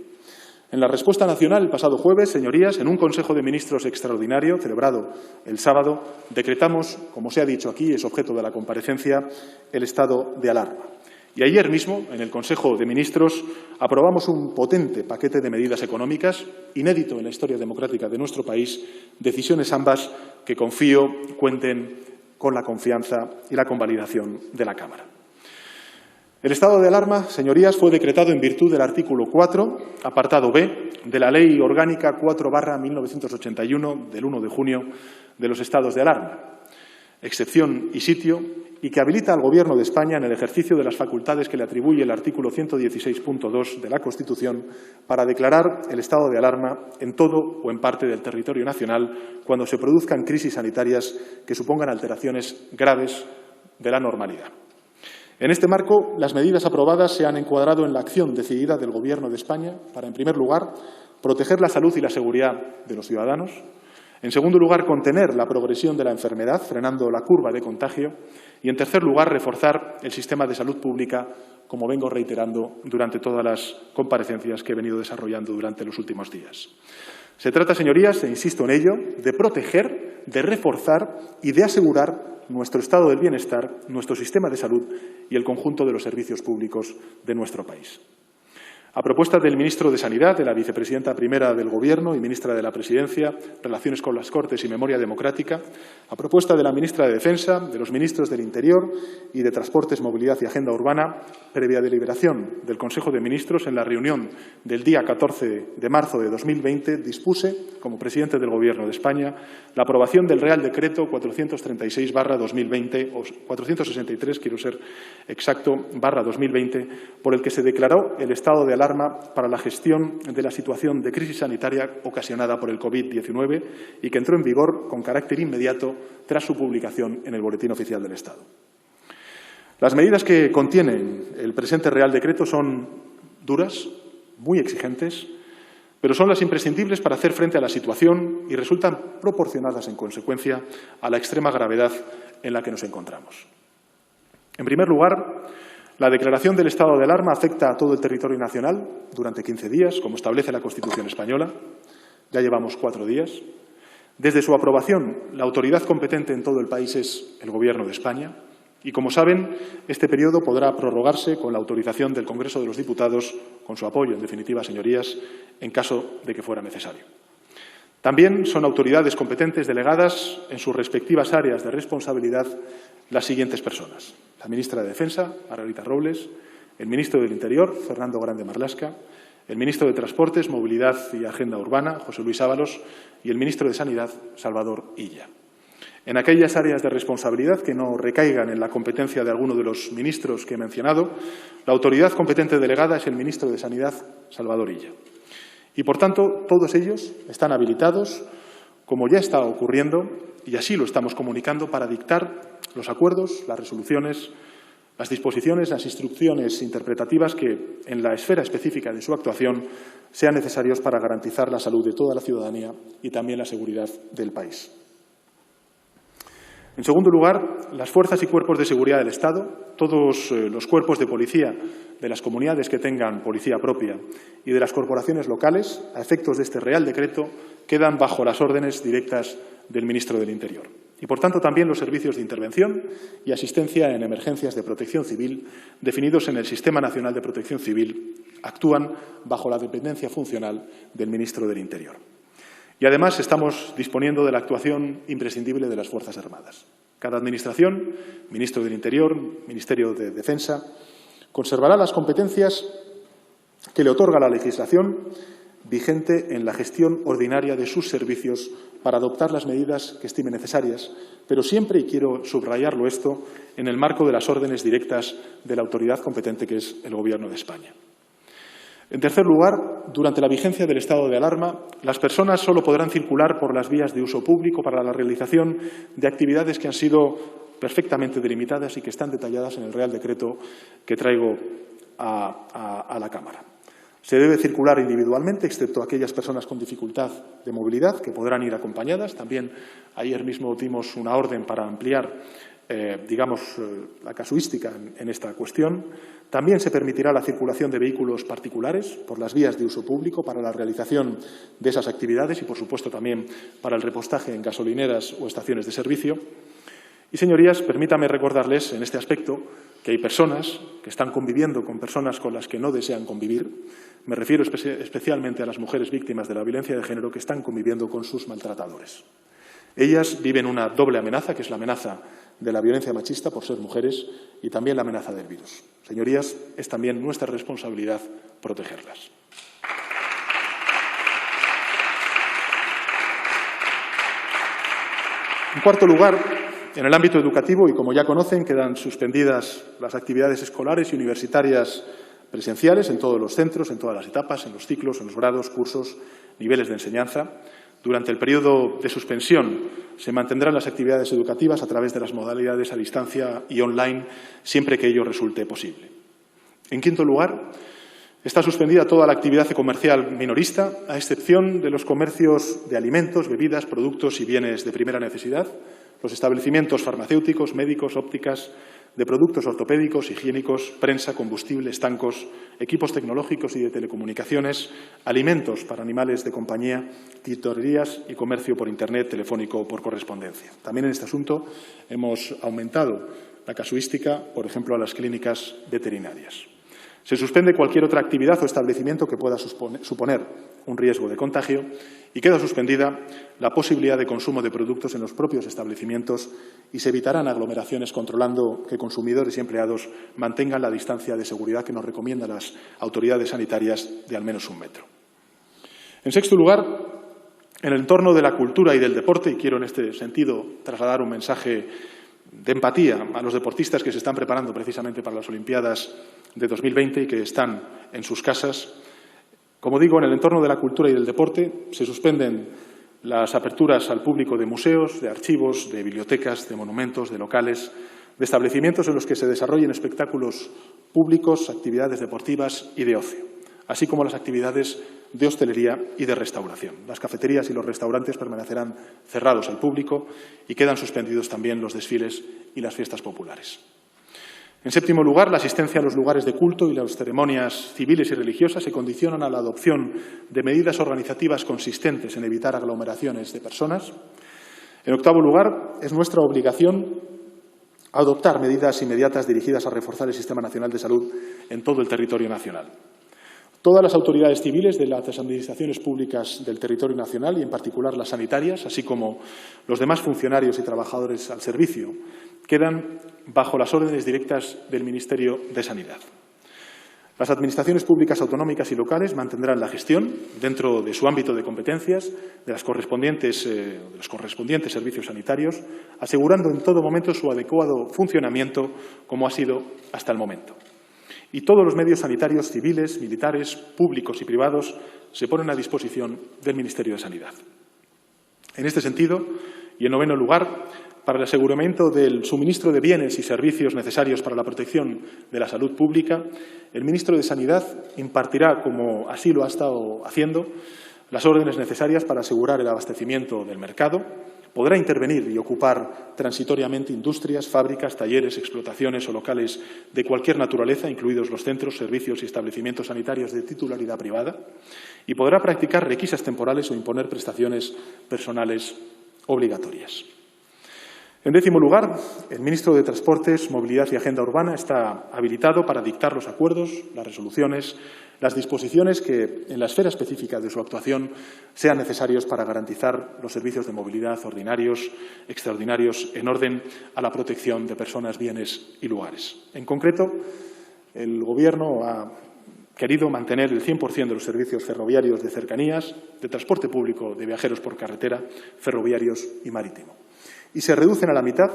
En la respuesta nacional, el pasado jueves, señorías, en un Consejo de Ministros extraordinario celebrado el sábado, decretamos, como se ha dicho aquí, es objeto de la comparecencia, el estado de alarma. Y ayer mismo, en el Consejo de Ministros, aprobamos un potente paquete de medidas económicas, inédito en la historia democrática de nuestro país, decisiones ambas que confío cuenten con la confianza y la convalidación de la Cámara. El estado de alarma, señorías, fue decretado en virtud del artículo 4, apartado B, de la Ley Orgánica 4/1981, del 1 de junio, de los estados de alarma, excepción y sitio, y que habilita al Gobierno de España en el ejercicio de las facultades que le atribuye el artículo 116.2 de la Constitución para declarar el estado de alarma en todo o en parte del territorio nacional cuando se produzcan crisis sanitarias que supongan alteraciones graves de la normalidad. En este marco, las medidas aprobadas se han encuadrado en la acción decidida del Gobierno de España para, en primer lugar, proteger la salud y la seguridad de los ciudadanos. En segundo lugar, contener la progresión de la enfermedad, frenando la curva de contagio. Y, en tercer lugar, reforzar el sistema de salud pública, como vengo reiterando durante todas las comparecencias que he venido desarrollando durante los últimos días. Se trata, señorías, e insisto en ello, de proteger, de reforzar y de asegurar nuestro estado del bienestar, nuestro sistema de salud y el conjunto de los servicios públicos de nuestro país. A propuesta del ministro de Sanidad, de la vicepresidenta primera del Gobierno y ministra de la Presidencia, Relaciones con las Cortes y Memoria Democrática, a propuesta de la ministra de Defensa, de los ministros del Interior y de Transportes, Movilidad y Agenda Urbana, previa deliberación del Consejo de Ministros en la reunión del día 14 de marzo de 2020, dispuse, como presidente del Gobierno de España, la aprobación del Real Decreto 436/2020, o 463, quiero ser exacto, /2020, por el que se declaró el estado de alarma para la gestión de la situación de crisis sanitaria ocasionada por el COVID-19 y que entró en vigor con carácter inmediato tras su publicación en el Boletín Oficial del Estado. Las medidas que contiene el presente Real Decreto son duras, muy exigentes, pero son las imprescindibles para hacer frente a la situación y resultan proporcionadas, en consecuencia, a la extrema gravedad en la que nos encontramos. En primer lugar, la declaración del estado de alarma afecta a todo el territorio nacional durante 15 días, como establece la Constitución española. Ya llevamos 4 días. Desde su aprobación, la autoridad competente en todo el país es el Gobierno de España. Y, como saben, este periodo podrá prorrogarse con la autorización del Congreso de los Diputados, con su apoyo, en definitiva, señorías, en caso de que fuera necesario. También son autoridades competentes delegadas en sus respectivas áreas de responsabilidad las siguientes personas: la ministra de Defensa, Margarita Robles, el ministro del Interior, Fernando Grande Marlaska, el ministro de Transportes, Movilidad y Agenda Urbana, José Luis Ábalos, y el ministro de Sanidad, Salvador Illa. En aquellas áreas de responsabilidad que no recaigan en la competencia de alguno de los ministros que he mencionado, la autoridad competente delegada es el ministro de Sanidad, Salvador Illa. Y, por tanto, todos ellos están habilitados, como ya está ocurriendo, y así lo estamos comunicando, para dictar los acuerdos, las resoluciones, las disposiciones, las instrucciones interpretativas que, en la esfera específica de su actuación, sean necesarios para garantizar la salud de toda la ciudadanía y también la seguridad del país. En segundo lugar, las fuerzas y cuerpos de seguridad del Estado, todos los cuerpos de policía de las comunidades que tengan policía propia y de las corporaciones locales, a efectos de este Real Decreto, quedan bajo las órdenes directas del Ministro del Interior. Y, por tanto, también los servicios de intervención y asistencia en emergencias de protección civil, definidos en el Sistema Nacional de Protección Civil, actúan bajo la dependencia funcional del Ministro del Interior. Y, además, estamos disponiendo de la actuación imprescindible de las Fuerzas Armadas. Cada Administración, Ministro del Interior, Ministerio de Defensa, conservará las competencias que le otorga la legislación vigente en la gestión ordinaria de sus servicios para adoptar las medidas que estime necesarias, pero siempre, y quiero subrayarlo esto, en el marco de las órdenes directas de la autoridad competente, que es el Gobierno de España. En tercer lugar, durante la vigencia del estado de alarma, las personas solo podrán circular por las vías de uso público para la realización de actividades que han sido perfectamente delimitadas y que están detalladas en el Real Decreto que traigo a la Cámara. Se debe circular individualmente, excepto aquellas personas con dificultad de movilidad, que podrán ir acompañadas. También ayer mismo dimos una orden para ampliar la casuística en esta cuestión. También se permitirá la circulación de vehículos particulares por las vías de uso público para la realización de esas actividades y, por supuesto, también para el repostaje en gasolineras o estaciones de servicio. Y, señorías, permítanme recordarles en este aspecto que hay personas que están conviviendo con personas con las que no desean convivir. Me refiero especialmente a las mujeres víctimas de la violencia de género que están conviviendo con sus maltratadores. Ellas viven una doble amenaza, que es la amenaza de la violencia machista por ser mujeres y también la amenaza del virus. Señorías, es también nuestra responsabilidad protegerlas. En cuarto lugar, en el ámbito educativo, y como ya conocen, quedan suspendidas las actividades escolares y universitarias presenciales en todos los centros, en todas las etapas, en los ciclos, en los grados, cursos, niveles de enseñanza. Durante el periodo de suspensión se mantendrán las actividades educativas a través de las modalidades a distancia y online, siempre que ello resulte posible. En quinto lugar, está suspendida toda la actividad comercial minorista, a excepción de los comercios de alimentos, bebidas, productos y bienes de primera necesidad, los establecimientos farmacéuticos, médicos, ópticas, de productos ortopédicos, higiénicos, prensa, combustible, estancos, equipos tecnológicos y de telecomunicaciones, alimentos para animales de compañía, tintorerías y comercio por Internet, telefónico o por correspondencia. También en este asunto hemos aumentado la casuística, por ejemplo, a las clínicas veterinarias. Se suspende cualquier otra actividad o establecimiento que pueda suponer un riesgo de contagio y queda suspendida la posibilidad de consumo de productos en los propios establecimientos y se evitarán aglomeraciones controlando que consumidores y empleados mantengan la distancia de seguridad que nos recomiendan las autoridades sanitarias de al menos 1 metro. En sexto lugar, en el entorno de la cultura y del deporte, y quiero en este sentido trasladar un mensaje de empatía a los deportistas que se están preparando precisamente para las Olimpiadas de 2020 y que están en sus casas. Como digo, en el entorno de la cultura y del deporte se suspenden las aperturas al público de museos, de archivos, de bibliotecas, de monumentos, de locales, de establecimientos en los que se desarrollen espectáculos públicos, actividades deportivas y de ocio, así como las actividades de hostelería y de restauración. Las cafeterías y los restaurantes permanecerán cerrados al público y quedan suspendidos también los desfiles y las fiestas populares. En séptimo lugar, la asistencia a los lugares de culto y las ceremonias civiles y religiosas se condicionan a la adopción de medidas organizativas consistentes en evitar aglomeraciones de personas. En octavo lugar, es nuestra obligación adoptar medidas inmediatas dirigidas a reforzar el Sistema Nacional de Salud en todo el territorio nacional. Todas las autoridades civiles de las administraciones públicas del territorio nacional y, en particular, las sanitarias, así como los demás funcionarios y trabajadores al servicio, quedan bajo las órdenes directas del Ministerio de Sanidad. Las administraciones públicas autonómicas y locales mantendrán la gestión, dentro de su ámbito de competencias, de los correspondientes servicios sanitarios, asegurando en todo momento su adecuado funcionamiento, como ha sido hasta el momento. Y todos los medios sanitarios civiles, militares, públicos y privados se ponen a disposición del Ministerio de Sanidad. En este sentido, y en noveno lugar, para el aseguramiento del suministro de bienes y servicios necesarios para la protección de la salud pública, el ministro de Sanidad impartirá, como así lo ha estado haciendo, las órdenes necesarias para asegurar el abastecimiento del mercado. Podrá intervenir y ocupar transitoriamente industrias, fábricas, talleres, explotaciones o locales de cualquier naturaleza, incluidos los centros, servicios y establecimientos sanitarios de titularidad privada, y podrá practicar requisas temporales o imponer prestaciones personales obligatorias. En décimo lugar, el ministro de Transportes, Movilidad y Agenda Urbana está habilitado para dictar los acuerdos, las resoluciones, las disposiciones que, en la esfera específica de su actuación, sean necesarios para garantizar los servicios de movilidad ordinarios, extraordinarios, en orden a la protección de personas, bienes y lugares. En concreto, el Gobierno ha querido mantener el 100% de los servicios ferroviarios de cercanías, de transporte público de viajeros por carretera, ferroviarios y marítimo. Y se reducen a la mitad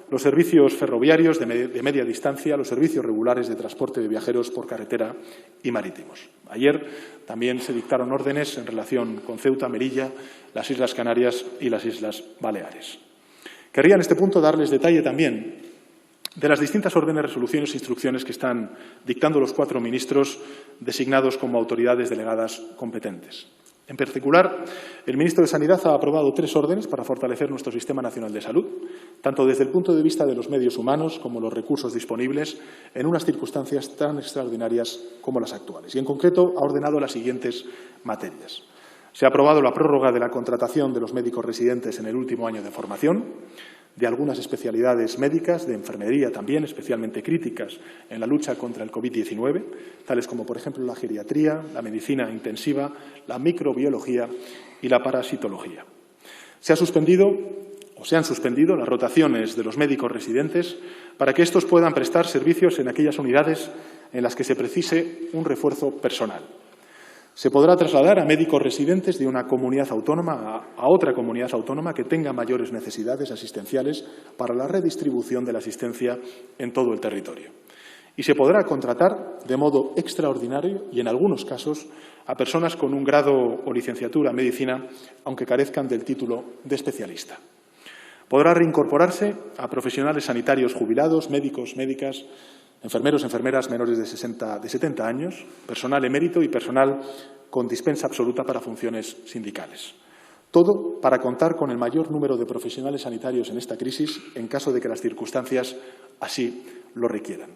los servicios ferroviarios de media distancia, los servicios regulares de transporte de viajeros por carretera y marítimos. Ayer también se dictaron órdenes en relación con Ceuta, Melilla, las Islas Canarias y las Islas Baleares. Querría en este punto darles detalle también de las distintas órdenes, resoluciones e instrucciones que están dictando los 4 ministros designados como autoridades delegadas competentes. En particular, el ministro de Sanidad ha aprobado 3 órdenes para fortalecer nuestro Sistema Nacional de Salud, tanto desde el punto de vista de los medios humanos como los recursos disponibles, en unas circunstancias tan extraordinarias como las actuales. Y, en concreto, ha ordenado las siguientes materias. Se ha aprobado la prórroga de la contratación de los médicos residentes en el último año de formación, de algunas especialidades médicas, de enfermería también, especialmente críticas en la lucha contra el COVID-19, tales como, por ejemplo, la geriatría, la medicina intensiva, la microbiología y la parasitología. Se han suspendido las rotaciones de los médicos residentes para que estos puedan prestar servicios en aquellas unidades en las que se precise un refuerzo personal. Se podrá trasladar a médicos residentes de una comunidad autónoma a otra comunidad autónoma que tenga mayores necesidades asistenciales para la redistribución de la asistencia en todo el territorio. Y se podrá contratar de modo extraordinario y, en algunos casos, a personas con un grado o licenciatura en medicina, aunque carezcan del título de especialista. Podrá reincorporarse a profesionales sanitarios jubilados, médicos, médicas, enfermeros, enfermeras menores de 70 años, personal emérito y personal con dispensa absoluta para funciones sindicales. Todo para contar con el mayor número de profesionales sanitarios en esta crisis, en caso de que las circunstancias así lo requieran.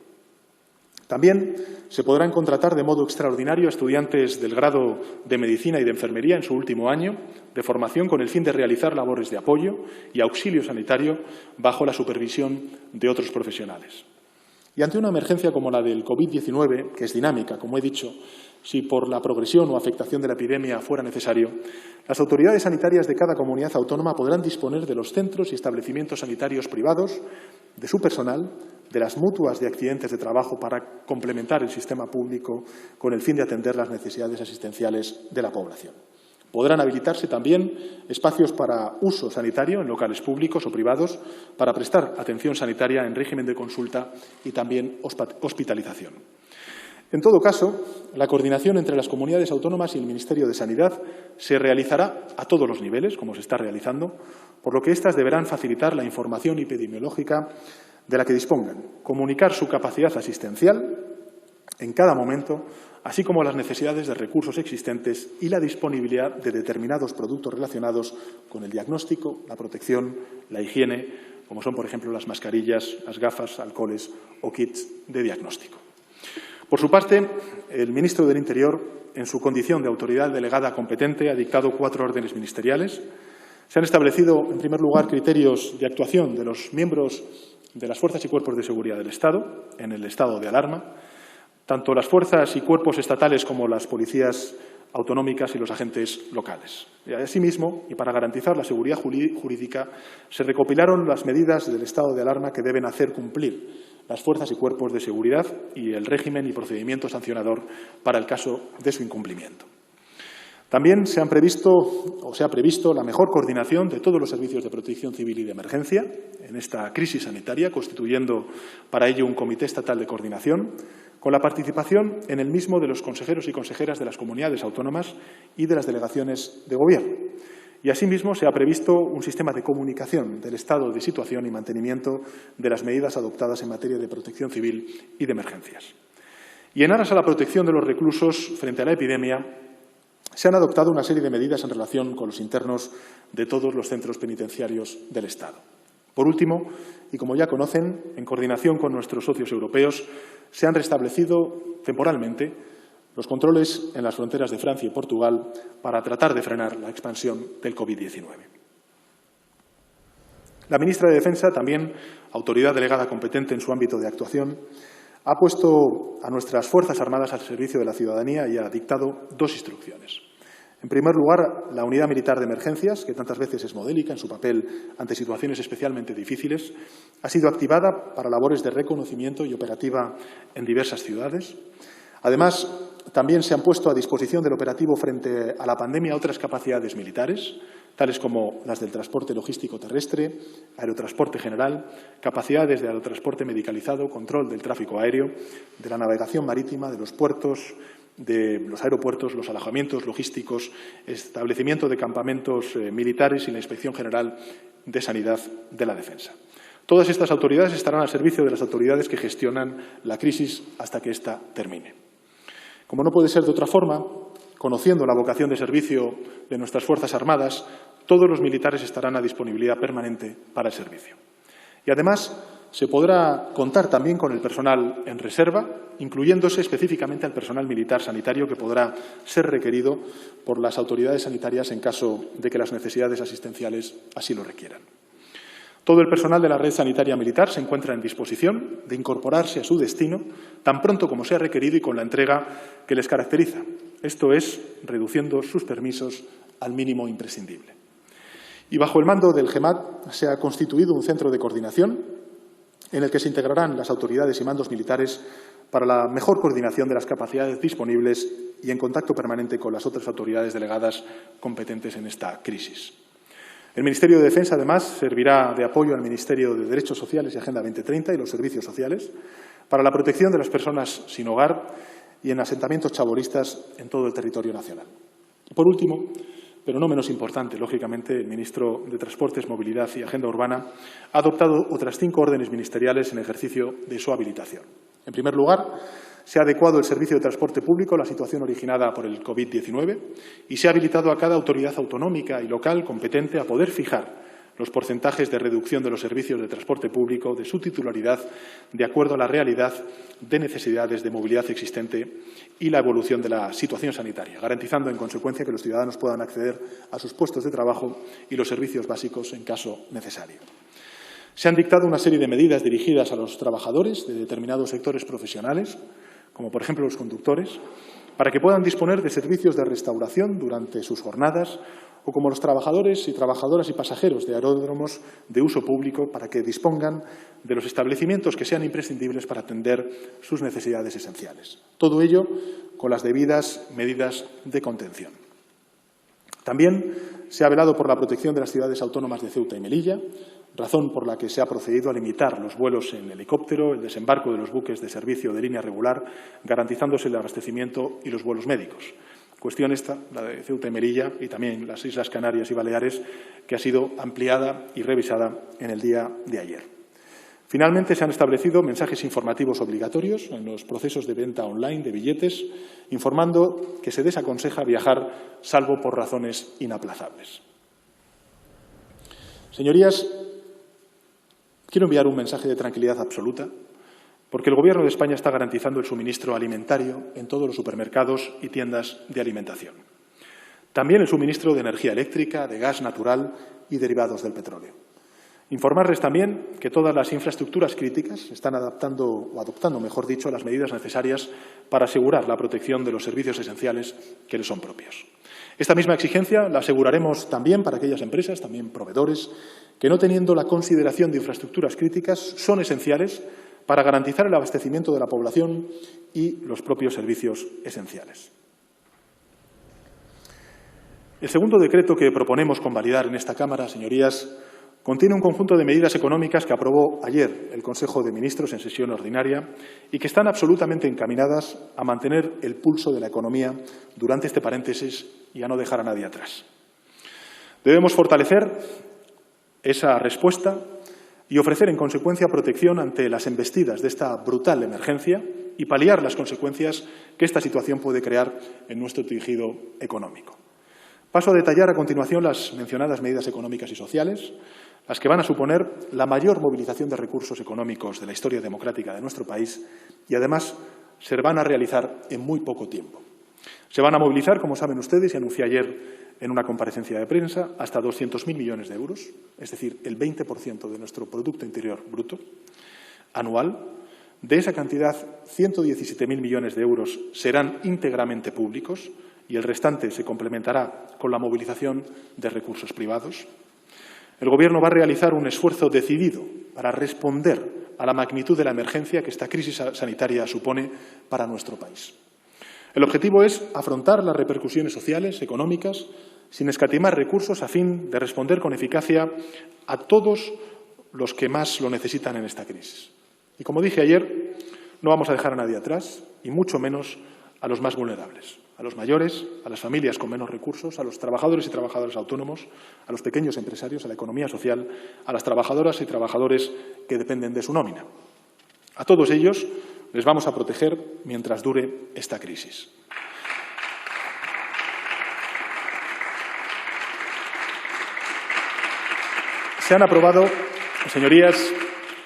También se podrán contratar de modo extraordinario a estudiantes del grado de Medicina y de Enfermería en su último año de formación con el fin de realizar labores de apoyo y auxilio sanitario bajo la supervisión de otros profesionales. Y ante una emergencia como la del COVID-19, que es dinámica, como he dicho, si por la progresión o afectación de la epidemia fuera necesario, las autoridades sanitarias de cada comunidad autónoma podrán disponer de los centros y establecimientos sanitarios privados, de su personal, de las mutuas de accidentes de trabajo para complementar el sistema público con el fin de atender las necesidades asistenciales de la población. Podrán habilitarse también espacios para uso sanitario en locales públicos o privados para prestar atención sanitaria en régimen de consulta y también hospitalización. En todo caso, la coordinación entre las comunidades autónomas y el Ministerio de Sanidad se realizará a todos los niveles, como se está realizando, por lo que éstas deberán facilitar la información epidemiológica de la que dispongan, comunicar su capacidad asistencial en cada momento, así como las necesidades de recursos existentes y la disponibilidad de determinados productos relacionados con el diagnóstico, la protección, la higiene, como son, por ejemplo, las mascarillas, las gafas, alcoholes o kits de diagnóstico. Por su parte, el ministro del Interior, en su condición de autoridad delegada competente, ha dictado 4 órdenes ministeriales. Se han establecido, en primer lugar, criterios de actuación de los miembros de las fuerzas y cuerpos de seguridad del Estado en el estado de alarma. Tanto las fuerzas y cuerpos estatales como las policías autonómicas y los agentes locales. Y asimismo, y para garantizar la seguridad jurídica, se recopilaron las medidas del estado de alarma que deben hacer cumplir las fuerzas y cuerpos de seguridad y el régimen y procedimiento sancionador para el caso de su incumplimiento. También se ha previsto la mejor coordinación de todos los servicios de protección civil y de emergencia en esta crisis sanitaria, constituyendo para ello un comité estatal de coordinación, con la participación en el mismo de los consejeros y consejeras de las comunidades autónomas y de las delegaciones de gobierno. Y asimismo se ha previsto un sistema de comunicación del estado de situación y mantenimiento de las medidas adoptadas en materia de protección civil y de emergencias. Y en aras a la protección de los reclusos frente a la epidemia, se han adoptado una serie de medidas en relación con los internos de todos los centros penitenciarios del Estado. Por último, y como ya conocen, en coordinación con nuestros socios europeos, se han restablecido temporalmente los controles en las fronteras de Francia y Portugal para tratar de frenar la expansión del COVID-19. La ministra de Defensa, también autoridad delegada competente en su ámbito de actuación, ha puesto a nuestras Fuerzas Armadas al servicio de la ciudadanía y ha dictado dos instrucciones. En primer lugar, la Unidad Militar de Emergencias, que tantas veces es modélica en su papel ante situaciones especialmente difíciles, ha sido activada para labores de reconocimiento y operativa en diversas ciudades. Además, también se han puesto a disposición del operativo frente a la pandemia otras capacidades militares, tales como las del transporte logístico terrestre, aerotransporte general, capacidades de aerotransporte medicalizado, control del tráfico aéreo, de la navegación marítima, de los puertos, de los aeropuertos, los alojamientos logísticos, establecimiento de campamentos militares y la Inspección General de Sanidad de la Defensa. Todas estas autoridades estarán al servicio de las autoridades que gestionan la crisis hasta que ésta termine. Como no puede ser de otra forma, conociendo la vocación de servicio de nuestras Fuerzas Armadas, todos los militares estarán a disponibilidad permanente para el servicio. Y además, se podrá contar también con el personal en reserva, incluyéndose específicamente al personal militar sanitario que podrá ser requerido por las autoridades sanitarias en caso de que las necesidades asistenciales así lo requieran. Todo el personal de la red sanitaria militar se encuentra en disposición de incorporarse a su destino tan pronto como sea requerido y con la entrega que les caracteriza. Esto es, reduciendo sus permisos al mínimo imprescindible. Y bajo el mando del GEMAT se ha constituido un centro de coordinación en el que se integrarán las autoridades y mandos militares para la mejor coordinación de las capacidades disponibles y en contacto permanente con las otras autoridades delegadas competentes en esta crisis. El Ministerio de Defensa, además, servirá de apoyo al Ministerio de Derechos Sociales y Agenda 2030 y los servicios sociales para la protección de las personas sin hogar y en asentamientos chabolistas en todo el territorio nacional. Y por último, pero no menos importante, lógicamente, el ministro de Transportes, Movilidad y Agenda Urbana ha adoptado otras 5 órdenes ministeriales en ejercicio de su habilitación. En primer lugar, se ha adecuado el servicio de transporte público a la situación originada por el COVID-19 y se ha habilitado a cada autoridad autonómica y local competente a poder fijar los porcentajes de reducción de los servicios de transporte público de su titularidad de acuerdo a la realidad de necesidades de movilidad existente y la evolución de la situación sanitaria, garantizando en consecuencia que los ciudadanos puedan acceder a sus puestos de trabajo y los servicios básicos en caso necesario. Se han dictado una serie de medidas dirigidas a los trabajadores de determinados sectores profesionales, como por ejemplo los conductores, para que puedan disponer de servicios de restauración durante sus jornadas, o como los trabajadores y trabajadoras y pasajeros de aeródromos de uso público para que dispongan de los establecimientos que sean imprescindibles para atender sus necesidades esenciales. Todo ello con las debidas medidas de contención. También se ha velado por la protección de las ciudades autónomas de Ceuta y Melilla, razón por la que se ha procedido a limitar los vuelos en helicóptero, el desembarco de los buques de servicio de línea regular, garantizándose el abastecimiento y los vuelos médicos. Cuestión esta, la de Ceuta y Melilla y también las Islas Canarias y Baleares, que ha sido ampliada y revisada en el día de ayer. Finalmente, se han establecido mensajes informativos obligatorios en los procesos de venta online de billetes, informando que se desaconseja viajar salvo por razones inaplazables. Señorías, quiero enviar un mensaje de tranquilidad absoluta, porque el Gobierno de España está garantizando el suministro alimentario en todos los supermercados y tiendas de alimentación. También el suministro de energía eléctrica, de gas natural y derivados del petróleo. Informarles también que todas las infraestructuras críticas están adoptando, mejor dicho, las medidas necesarias para asegurar la protección de los servicios esenciales que les son propios. Esta misma exigencia la aseguraremos también para aquellas empresas, también proveedores, que no teniendo la consideración de infraestructuras críticas son esenciales para garantizar el abastecimiento de la población y los propios servicios esenciales. El segundo decreto que proponemos convalidar en esta Cámara, señorías, contiene un conjunto de medidas económicas que aprobó ayer el Consejo de Ministros en sesión ordinaria y que están absolutamente encaminadas a mantener el pulso de la economía durante este paréntesis y a no dejar a nadie atrás. Debemos fortalecer esa respuesta y ofrecer, en consecuencia, protección ante las embestidas de esta brutal emergencia y paliar las consecuencias que esta situación puede crear en nuestro tejido económico. Paso a detallar a continuación las mencionadas medidas económicas y sociales, las que van a suponer la mayor movilización de recursos económicos de la historia democrática de nuestro país y, además, se van a realizar en muy poco tiempo. Se van a movilizar, como saben ustedes, y anuncié ayer en una comparecencia de prensa, hasta 200.000 millones de euros, es decir, el 20% de nuestro Producto Interior Bruto anual. De esa cantidad, 117.000 millones de euros serán íntegramente públicos y el restante se complementará con la movilización de recursos privados. El Gobierno va a realizar un esfuerzo decidido para responder a la magnitud de la emergencia que esta crisis sanitaria supone para nuestro país. El objetivo es afrontar las repercusiones sociales, económicas, sin escatimar recursos a fin de responder con eficacia a todos los que más lo necesitan en esta crisis. Y como dije ayer, no vamos a dejar a nadie atrás, y mucho menos a los más vulnerables, a los mayores, a las familias con menos recursos, a los trabajadores y trabajadoras autónomos, a los pequeños empresarios, a la economía social, a las trabajadoras y trabajadores que dependen de su nómina. A todos ellos les vamos a proteger mientras dure esta crisis. Se han aprobado, señorías,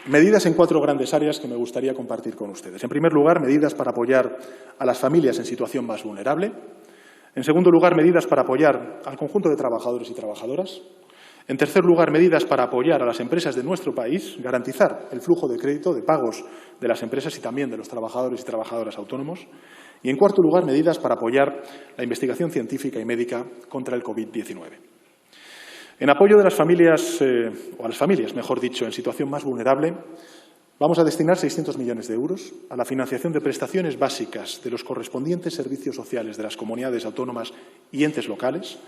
medidas en 4 grandes áreas que me gustaría compartir con ustedes. En primer lugar, medidas para apoyar a las familias en situación más vulnerable. En segundo lugar, medidas para apoyar al conjunto de trabajadores y trabajadoras. En tercer lugar, medidas para apoyar a las empresas de nuestro país, garantizar el flujo de crédito, de pagos de las empresas y también de los trabajadores y trabajadoras autónomos. Y, en cuarto lugar, medidas para apoyar la investigación científica y médica contra el COVID-19. En apoyo de las familias, o a las familias, mejor dicho, en situación más vulnerable, vamos a destinar 600 millones de euros a la financiación de prestaciones básicas de los correspondientes servicios sociales de las comunidades autónomas y entes locales,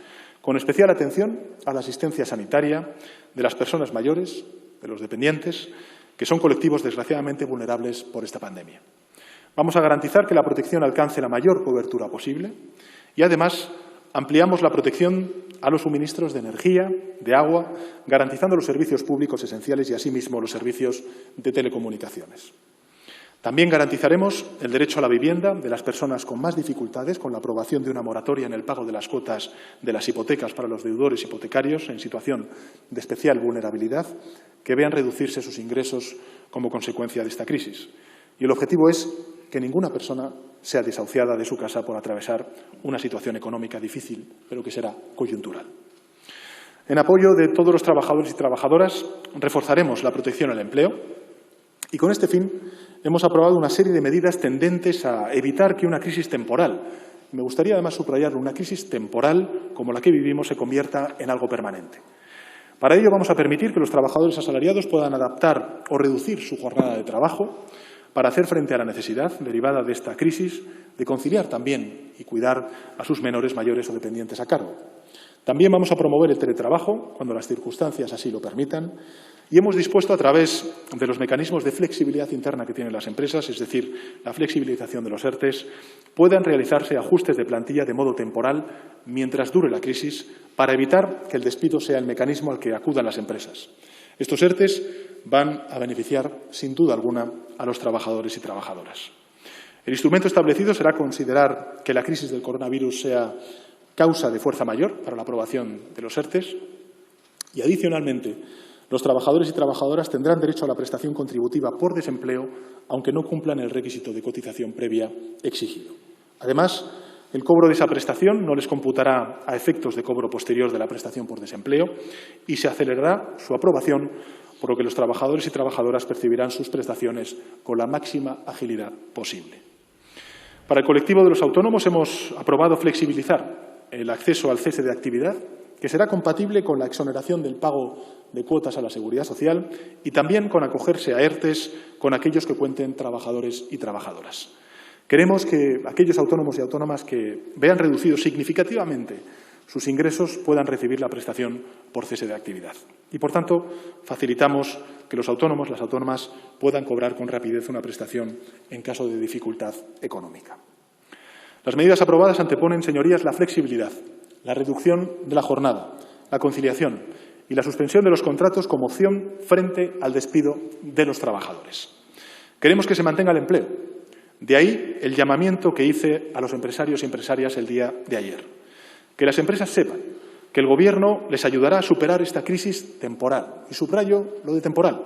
con especial atención a la asistencia sanitaria de las personas mayores, de los dependientes, que son colectivos desgraciadamente vulnerables por esta pandemia. Vamos a garantizar que la protección alcance la mayor cobertura posible y, además, ampliamos la protección a los suministros de energía, de agua, garantizando los servicios públicos esenciales y, asimismo, los servicios de telecomunicaciones. También garantizaremos el derecho a la vivienda de las personas con más dificultades con la aprobación de una moratoria en el pago de las cuotas de las hipotecas para los deudores hipotecarios en situación de especial vulnerabilidad que vean reducirse sus ingresos como consecuencia de esta crisis. Y el objetivo es que ninguna persona sea desahuciada de su casa por atravesar una situación económica difícil, pero que será coyuntural. En apoyo de todos los trabajadores y trabajadoras, reforzaremos la protección al empleo y, con este fin, hemos aprobado una serie de medidas tendentes a evitar que una crisis temporal, me gustaría además subrayarlo, una crisis temporal como la que vivimos, se convierta en algo permanente. Para ello vamos a permitir que los trabajadores asalariados puedan adaptar o reducir su jornada de trabajo para hacer frente a la necesidad derivada de esta crisis de conciliar también y cuidar a sus menores, mayores o dependientes a cargo. También vamos a promover el teletrabajo cuando las circunstancias así lo permitan y hemos dispuesto, a través de los mecanismos de flexibilidad interna que tienen las empresas, es decir, la flexibilización de los ERTEs, puedan realizarse ajustes de plantilla de modo temporal mientras dure la crisis para evitar que el despido sea el mecanismo al que acudan las empresas. Estos ERTEs van a beneficiar, sin duda alguna, a los trabajadores y trabajadoras. El instrumento establecido será considerar que la crisis del coronavirus sea causa de fuerza mayor para la aprobación de los ERTEs y, adicionalmente, los trabajadores y trabajadoras tendrán derecho a la prestación contributiva por desempleo, aunque no cumplan el requisito de cotización previa exigido. Además, el cobro de esa prestación no les computará a efectos de cobro posterior de la prestación por desempleo y se acelerará su aprobación, por lo que los trabajadores y trabajadoras percibirán sus prestaciones con la máxima agilidad posible. Para el colectivo de los autónomos hemos aprobado flexibilizar el acceso al cese de actividad, que será compatible con la exoneración del pago de cuotas a la Seguridad Social y también con acogerse a ERTEs con aquellos que cuenten trabajadores y trabajadoras. Queremos que aquellos autónomos y autónomas que vean reducidos significativamente sus ingresos puedan recibir la prestación por cese de actividad. Y, por tanto, facilitamos que los autónomos, las autónomas, puedan cobrar con rapidez una prestación en caso de dificultad económica. Las medidas aprobadas anteponen, señorías, la flexibilidad, la reducción de la jornada, la conciliación y la suspensión de los contratos como opción frente al despido de los trabajadores. Queremos que se mantenga el empleo. De ahí el llamamiento que hice a los empresarios y empresarias el día de ayer. Que las empresas sepan que el Gobierno les ayudará a superar esta crisis temporal. Y subrayo lo de temporal,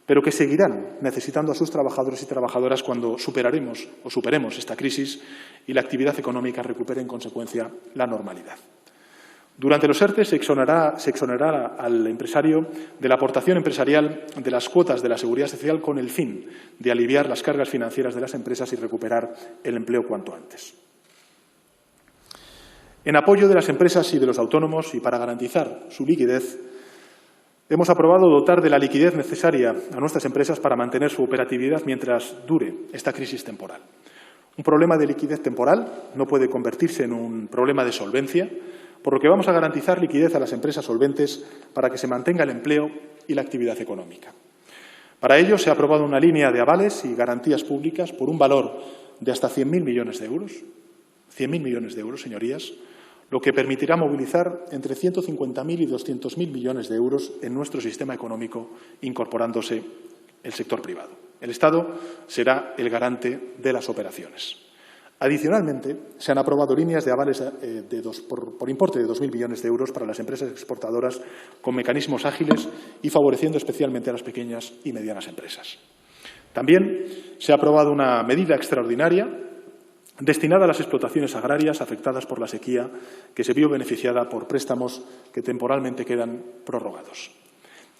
pero que seguirán necesitando a sus trabajadores y trabajadoras cuando superemos esta crisis y la actividad económica recupere en consecuencia la normalidad. Durante los ERTE se exonerará al empresario de la aportación empresarial de las cuotas de la Seguridad Social con el fin de aliviar las cargas financieras de las empresas y recuperar el empleo cuanto antes. En apoyo de las empresas y de los autónomos y para garantizar su liquidez, hemos aprobado dotar de la liquidez necesaria a nuestras empresas para mantener su operatividad mientras dure esta crisis temporal. Un problema de liquidez temporal no puede convertirse en un problema de solvencia, por lo que vamos a garantizar liquidez a las empresas solventes para que se mantenga el empleo y la actividad económica. Para ello se ha aprobado una línea de avales y garantías públicas por un valor de hasta 100.000 millones de euros. 100.000 millones de euros, señorías, lo que permitirá movilizar entre 150.000 y 200.000 millones de euros en nuestro sistema económico, incorporándose el sector privado. El Estado será el garante de las operaciones. Adicionalmente, se han aprobado líneas de avales por importe de 2.000 millones de euros para las empresas exportadoras con mecanismos ágiles y favoreciendo especialmente a las pequeñas y medianas empresas. También se ha aprobado una medida extraordinaria destinada a las explotaciones agrarias afectadas por la sequía, que se vio beneficiada por préstamos que temporalmente quedan prorrogados.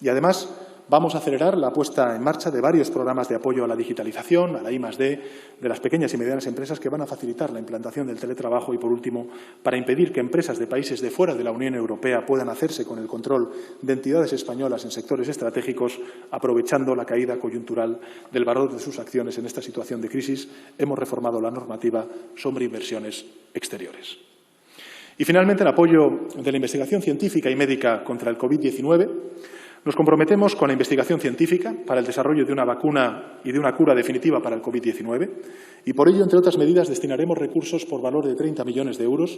Y además, vamos a acelerar la puesta en marcha de varios programas de apoyo a la digitalización, a la I+D, de las pequeñas y medianas empresas que van a facilitar la implantación del teletrabajo y, por último, para impedir que empresas de países de fuera de la Unión Europea puedan hacerse con el control de entidades españolas en sectores estratégicos, aprovechando la caída coyuntural del valor de sus acciones en esta situación de crisis, hemos reformado la normativa sobre inversiones exteriores. Y, finalmente, en apoyo de la investigación científica y médica contra el COVID-19, nos comprometemos con la investigación científica para el desarrollo de una vacuna y de una cura definitiva para el COVID-19 y, por ello, entre otras medidas, destinaremos recursos por valor de 30 millones de euros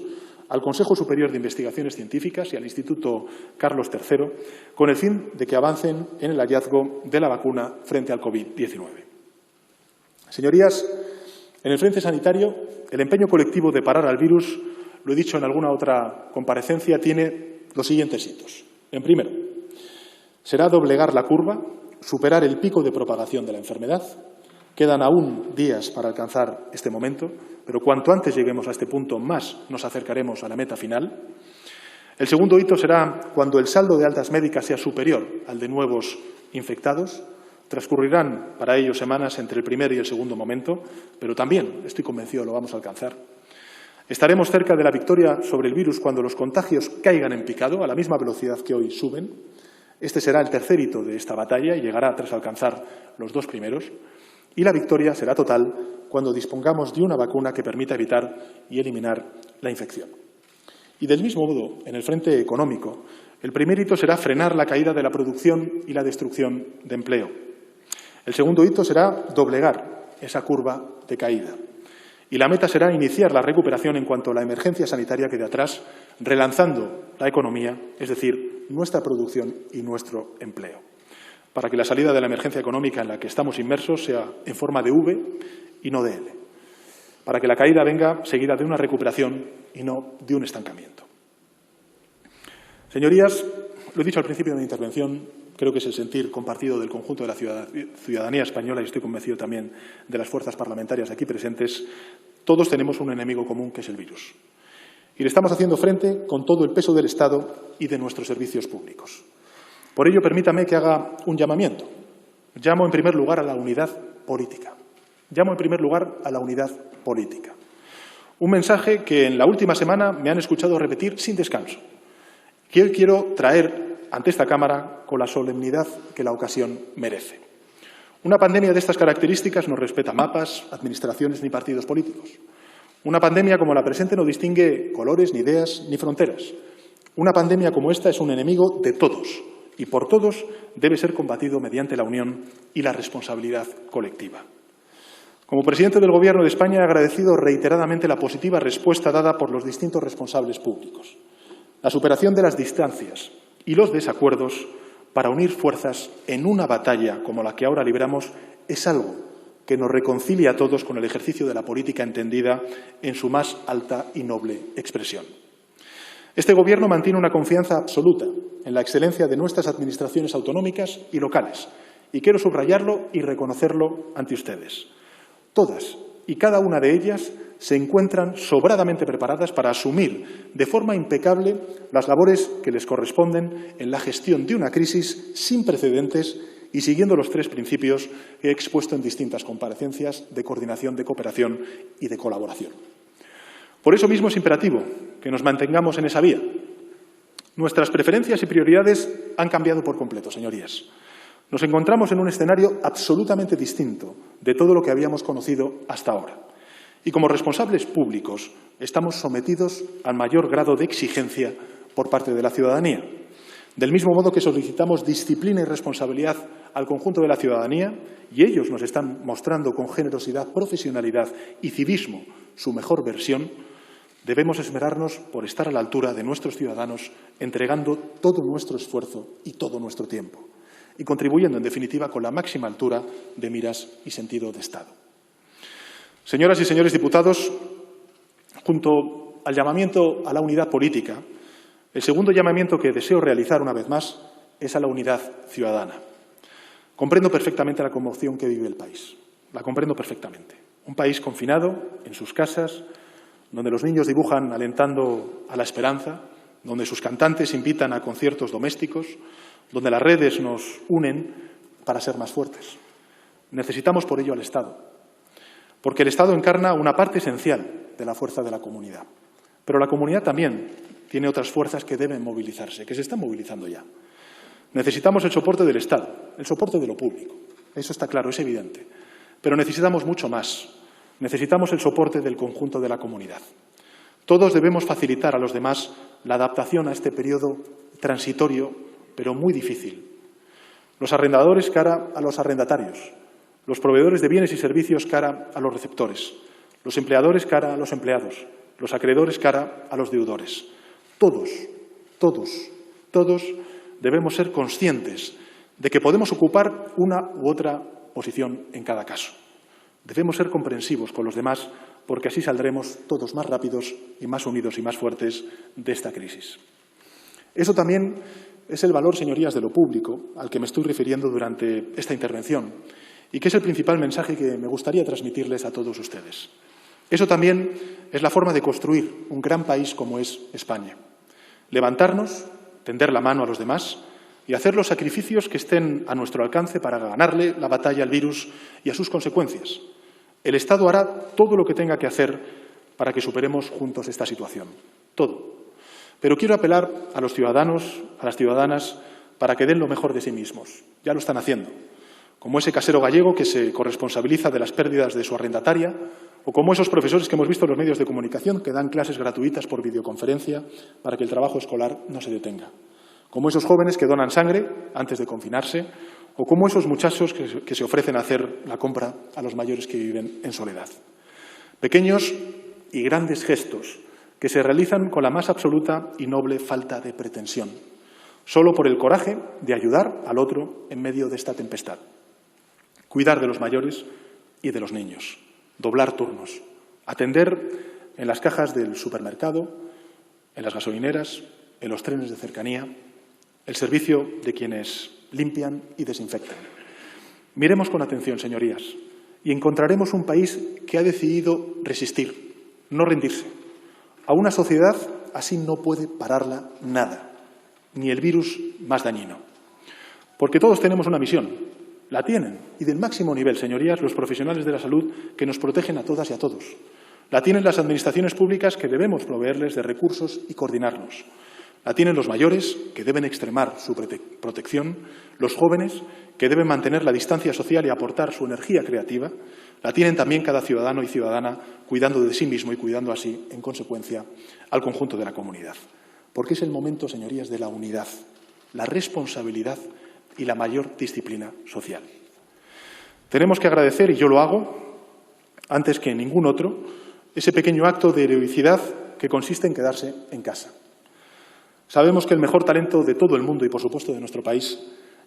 al Consejo Superior de Investigaciones Científicas y al Instituto Carlos III con el fin de que avancen en el hallazgo de la vacuna frente al COVID-19. Señorías, en el frente sanitario, el empeño colectivo de parar al virus, lo he dicho en alguna otra comparecencia, tiene los siguientes hitos. En primero, será doblegar la curva, superar el pico de propagación de la enfermedad. Quedan aún días para alcanzar este momento, pero cuanto antes lleguemos a este punto, más nos acercaremos a la meta final. El segundo hito será cuando el saldo de altas médicas sea superior al de nuevos infectados. Transcurrirán para ello semanas entre el primer y el segundo momento, pero también, estoy convencido, lo vamos a alcanzar. Estaremos cerca de la victoria sobre el virus cuando los contagios caigan en picado a la misma velocidad que hoy suben. Este será el tercer hito de esta batalla y llegará tras alcanzar los dos primeros. Y la victoria será total cuando dispongamos de una vacuna que permita evitar y eliminar la infección. Y del mismo modo, en el frente económico, el primer hito será frenar la caída de la producción y la destrucción de empleo. El segundo hito será doblegar esa curva de caída. Y la meta será iniciar la recuperación en cuanto a la emergencia sanitaria quede atrás, relanzando la economía, es decir, nuestra producción y nuestro empleo, para que la salida de la emergencia económica en la que estamos inmersos sea en forma de V y no de L, para que la caída venga seguida de una recuperación y no de un estancamiento. Señorías, lo he dicho al principio de mi intervención, creo que es el sentir compartido del conjunto de la ciudadanía española y estoy convencido también de las fuerzas parlamentarias aquí presentes. Todos tenemos un enemigo común, que es el virus. Y le estamos haciendo frente con todo el peso del Estado y de nuestros servicios públicos. Por ello, permítame que haga un llamamiento. Llamo en primer lugar a la unidad política. Llamo en primer lugar a la unidad política. Un mensaje que en la última semana me han escuchado repetir sin descanso, que hoy quiero traer ante esta Cámara con la solemnidad que la ocasión merece. Una pandemia de estas características no respeta mapas, administraciones ni partidos políticos. Una pandemia como la presente no distingue colores, ni ideas, ni fronteras. Una pandemia como esta es un enemigo de todos y por todos debe ser combatido mediante la unión y la responsabilidad colectiva. Como presidente del Gobierno de España he agradecido reiteradamente la positiva respuesta dada por los distintos responsables públicos. la superación de las distancias y los desacuerdos para unir fuerzas en una batalla como la que ahora libramos es algo que nos reconcilia a todos con el ejercicio de la política entendida en su más alta y noble expresión. Este Gobierno mantiene una confianza absoluta en la excelencia de nuestras administraciones autonómicas y locales, y quiero subrayarlo y reconocerlo ante ustedes. Todas y cada una de ellas se encuentran sobradamente preparadas para asumir de forma impecable las labores que les corresponden en la gestión de una crisis sin precedentes y siguiendo los 3 principios que he expuesto en distintas comparecencias de coordinación, de cooperación y de colaboración. Por eso mismo es imperativo que nos mantengamos en esa vía. Nuestras preferencias y prioridades han cambiado por completo, señorías. Nos encontramos en un escenario absolutamente distinto de todo lo que habíamos conocido hasta ahora. Y como responsables públicos estamos sometidos al mayor grado de exigencia por parte de la ciudadanía. Del mismo modo que solicitamos disciplina y responsabilidad al conjunto de la ciudadanía, y ellos nos están mostrando con generosidad, profesionalidad y civismo su mejor versión, debemos esmerarnos por estar a la altura de nuestros ciudadanos, entregando todo nuestro esfuerzo y todo nuestro tiempo, y contribuyendo, en definitiva, con la máxima altura de miras y sentido de Estado. Señoras y señores diputados, junto al llamamiento a la unidad política, el segundo llamamiento que deseo realizar una vez más es a la unidad ciudadana. Comprendo perfectamente la conmoción que vive el país. La comprendo perfectamente. Un país confinado en sus casas, donde los niños dibujan alentando a la esperanza, donde sus cantantes invitan a conciertos domésticos, donde las redes nos unen para ser más fuertes. Necesitamos por ello al Estado, porque el Estado encarna una parte esencial de la fuerza de la comunidad. Pero la comunidad también tiene otras fuerzas que deben movilizarse, que se están movilizando ya. Necesitamos el soporte del Estado, el soporte de lo público. Eso está claro, es evidente. Pero necesitamos mucho más. Necesitamos el soporte del conjunto de la comunidad. Todos debemos facilitar a los demás la adaptación a este periodo transitorio, pero muy difícil. Los arrendadores cara a los arrendatarios, los proveedores de bienes y servicios cara a los receptores, los empleadores cara a los empleados, los acreedores cara a los deudores. Todos debemos ser conscientes de que podemos ocupar una u otra posición en cada caso. Debemos ser comprensivos con los demás porque así saldremos todos más rápidos y más unidos y más fuertes de esta crisis. Eso también es el valor, señorías, de lo público al que me estoy refiriendo durante esta intervención y que es el principal mensaje que me gustaría transmitirles a todos ustedes. Eso también es la forma de construir un gran país como es España. Levantarnos, tender la mano a los demás y hacer los sacrificios que estén a nuestro alcance para ganarle la batalla al virus y a sus consecuencias. El Estado hará todo lo que tenga que hacer para que superemos juntos esta situación. Todo. Pero quiero apelar a los ciudadanos, a las ciudadanas, para que den lo mejor de sí mismos. Ya lo están haciendo. Como ese casero gallego que se corresponsabiliza de las pérdidas de su arrendataria, o como esos profesores que hemos visto en los medios de comunicación que dan clases gratuitas por videoconferencia para que el trabajo escolar no se detenga. Como esos jóvenes que donan sangre antes de confinarse, o como esos muchachos que se ofrecen a hacer la compra a los mayores que viven en soledad. Pequeños y grandes gestos que se realizan con la más absoluta y noble falta de pretensión, solo por el coraje de ayudar al otro en medio de esta tempestad. Cuidar de los mayores y de los niños, doblar turnos, atender en las cajas del supermercado, en las gasolineras, en los trenes de cercanía, el servicio de quienes limpian y desinfectan. Miremos con atención, señorías, y encontraremos un país que ha decidido resistir, no rendirse. A una sociedad así no puede pararla nada, ni el virus más dañino. Porque todos tenemos una misión, la tienen, y del máximo nivel, señorías, los profesionales de la salud que nos protegen a todas y a todos. La tienen las administraciones públicas que debemos proveerles de recursos y coordinarnos. La tienen los mayores, que deben extremar su protección, los jóvenes, que deben mantener la distancia social y aportar su energía creativa. La tienen también cada ciudadano y ciudadana cuidando de sí mismo y cuidando así, en consecuencia, al conjunto de la comunidad. Porque es el momento, señorías, de la unidad, la responsabilidad y la mayor disciplina social. Tenemos que agradecer, y yo lo hago, antes que ningún otro, ese pequeño acto de heroicidad que consiste en quedarse en casa. Sabemos que el mejor talento de todo el mundo y, por supuesto, de nuestro país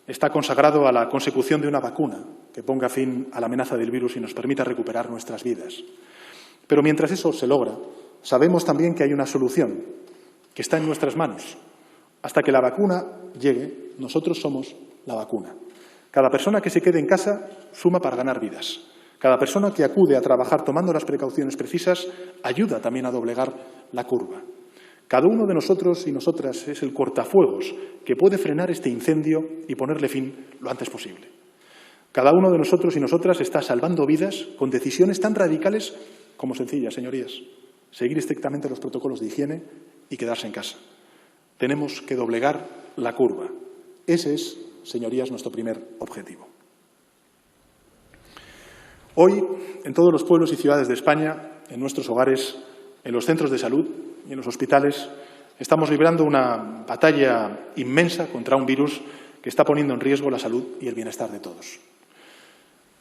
está consagrado a la consecución de una vacuna que ponga fin a la amenaza del virus y nos permita recuperar nuestras vidas. Pero mientras eso se logra, sabemos también que hay una solución que está en nuestras manos. Hasta que la vacuna llegue, nosotros somos la vacuna. Cada persona que se quede en casa suma para ganar vidas. Cada persona que acude a trabajar tomando las precauciones precisas ayuda también a doblegar la curva. Cada uno de nosotros y nosotras es el cortafuegos que puede frenar este incendio y ponerle fin lo antes posible. Cada uno de nosotros y nosotras está salvando vidas con decisiones tan radicales como sencillas, señorías. Seguir estrictamente los protocolos de higiene y quedarse en casa. Tenemos que doblegar la curva. Ese es, señorías, nuestro primer objetivo. Hoy, en todos los pueblos y ciudades de España, en nuestros hogares, en los centros de salud y en los hospitales, estamos librando una batalla inmensa contra un virus que está poniendo en riesgo la salud y el bienestar de todos.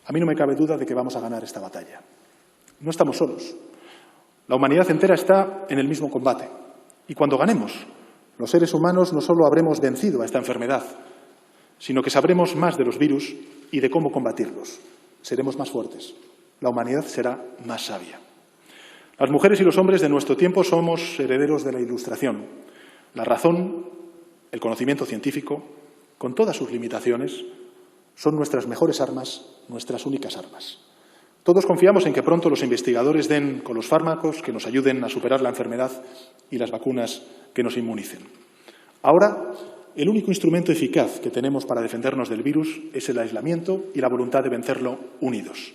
A mí no me cabe duda de que vamos a ganar esta batalla. No estamos solos. La humanidad entera está en el mismo combate. Y cuando ganemos, los seres humanos no solo habremos vencido a esta enfermedad, sino que sabremos más de los virus y de cómo combatirlos. Seremos más fuertes. La humanidad será más sabia. Las mujeres y los hombres de nuestro tiempo somos herederos de la Ilustración. La razón, el conocimiento científico, con todas sus limitaciones, son nuestras mejores armas, nuestras únicas armas. Todos confiamos en que pronto los investigadores den con los fármacos que nos ayuden a superar la enfermedad y las vacunas que nos inmunicen. Ahora, el único instrumento eficaz que tenemos para defendernos del virus es el aislamiento y la voluntad de vencerlo unidos.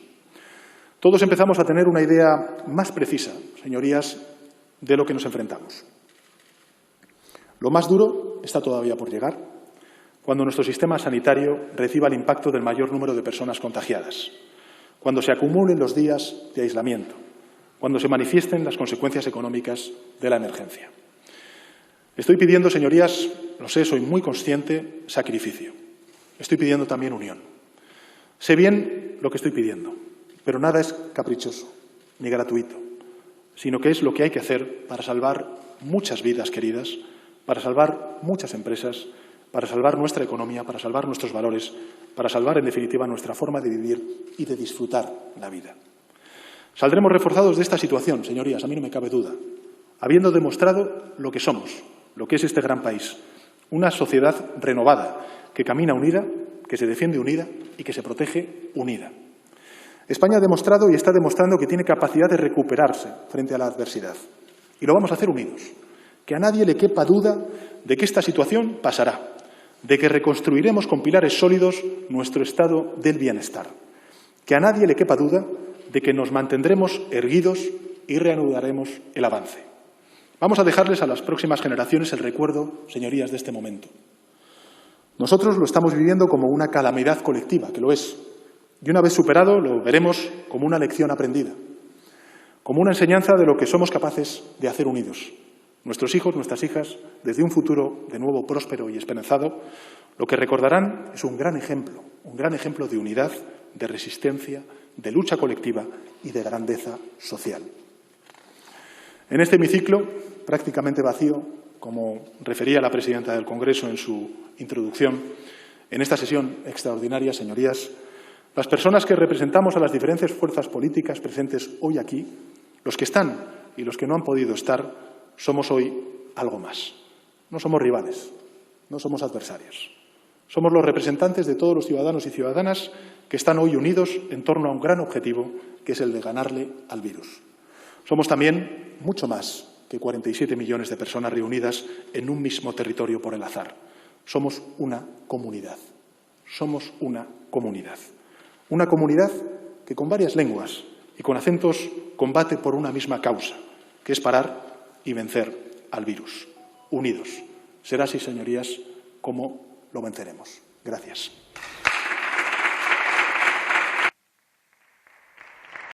Todos empezamos a tener una idea más precisa, señorías, de lo que nos enfrentamos. Lo más duro está todavía por llegar, cuando nuestro sistema sanitario reciba el impacto del mayor número de personas contagiadas, cuando se acumulen los días de aislamiento, cuando se manifiesten las consecuencias económicas de la emergencia. Estoy pidiendo, señorías, lo sé, soy muy consciente, sacrificio. Estoy pidiendo también unión. Sé bien lo que estoy pidiendo, pero nada es caprichoso ni gratuito, sino que es lo que hay que hacer para salvar muchas vidas queridas, para salvar muchas empresas, para salvar nuestra economía, para salvar nuestros valores, para salvar, en definitiva, nuestra forma de vivir y de disfrutar la vida. Saldremos reforzados de esta situación, señorías, a mí no me cabe duda, habiendo demostrado lo que somos, lo que es este gran país, una sociedad renovada, que camina unida, que se defiende unida y que se protege unida. España ha demostrado y está demostrando que tiene capacidad de recuperarse frente a la adversidad. Y lo vamos a hacer unidos. Que a nadie le quepa duda de que esta situación pasará, de que reconstruiremos con pilares sólidos nuestro estado del bienestar. Que a nadie le quepa duda de que nos mantendremos erguidos y reanudaremos el avance. Vamos a dejarles a las próximas generaciones el recuerdo, señorías, de este momento. Nosotros lo estamos viviendo como una calamidad colectiva, que lo es. Y una vez superado, lo veremos como una lección aprendida, como una enseñanza de lo que somos capaces de hacer unidos. Nuestros hijos, nuestras hijas, desde un futuro de nuevo próspero y esperanzado, lo que recordarán es un gran ejemplo de unidad, de resistencia, de lucha colectiva y de grandeza social. En este hemiciclo, prácticamente vacío, como refería la presidenta del Congreso en su introducción, en esta sesión extraordinaria, señorías, las personas que representamos a las diferentes fuerzas políticas presentes hoy aquí, los que están y los que no han podido estar, somos hoy algo más. No somos rivales, no somos adversarios. Somos los representantes de todos los ciudadanos y ciudadanas que están hoy unidos en torno a un gran objetivo, que es el de ganarle al virus. Somos también mucho más que 47 millones de personas reunidas en un mismo territorio por el azar. Somos una comunidad. Somos una comunidad. Una comunidad que con varias lenguas y con acentos combate por una misma causa, que es parar y vencer al virus. Unidos. Será así, señorías, como lo venceremos. Gracias.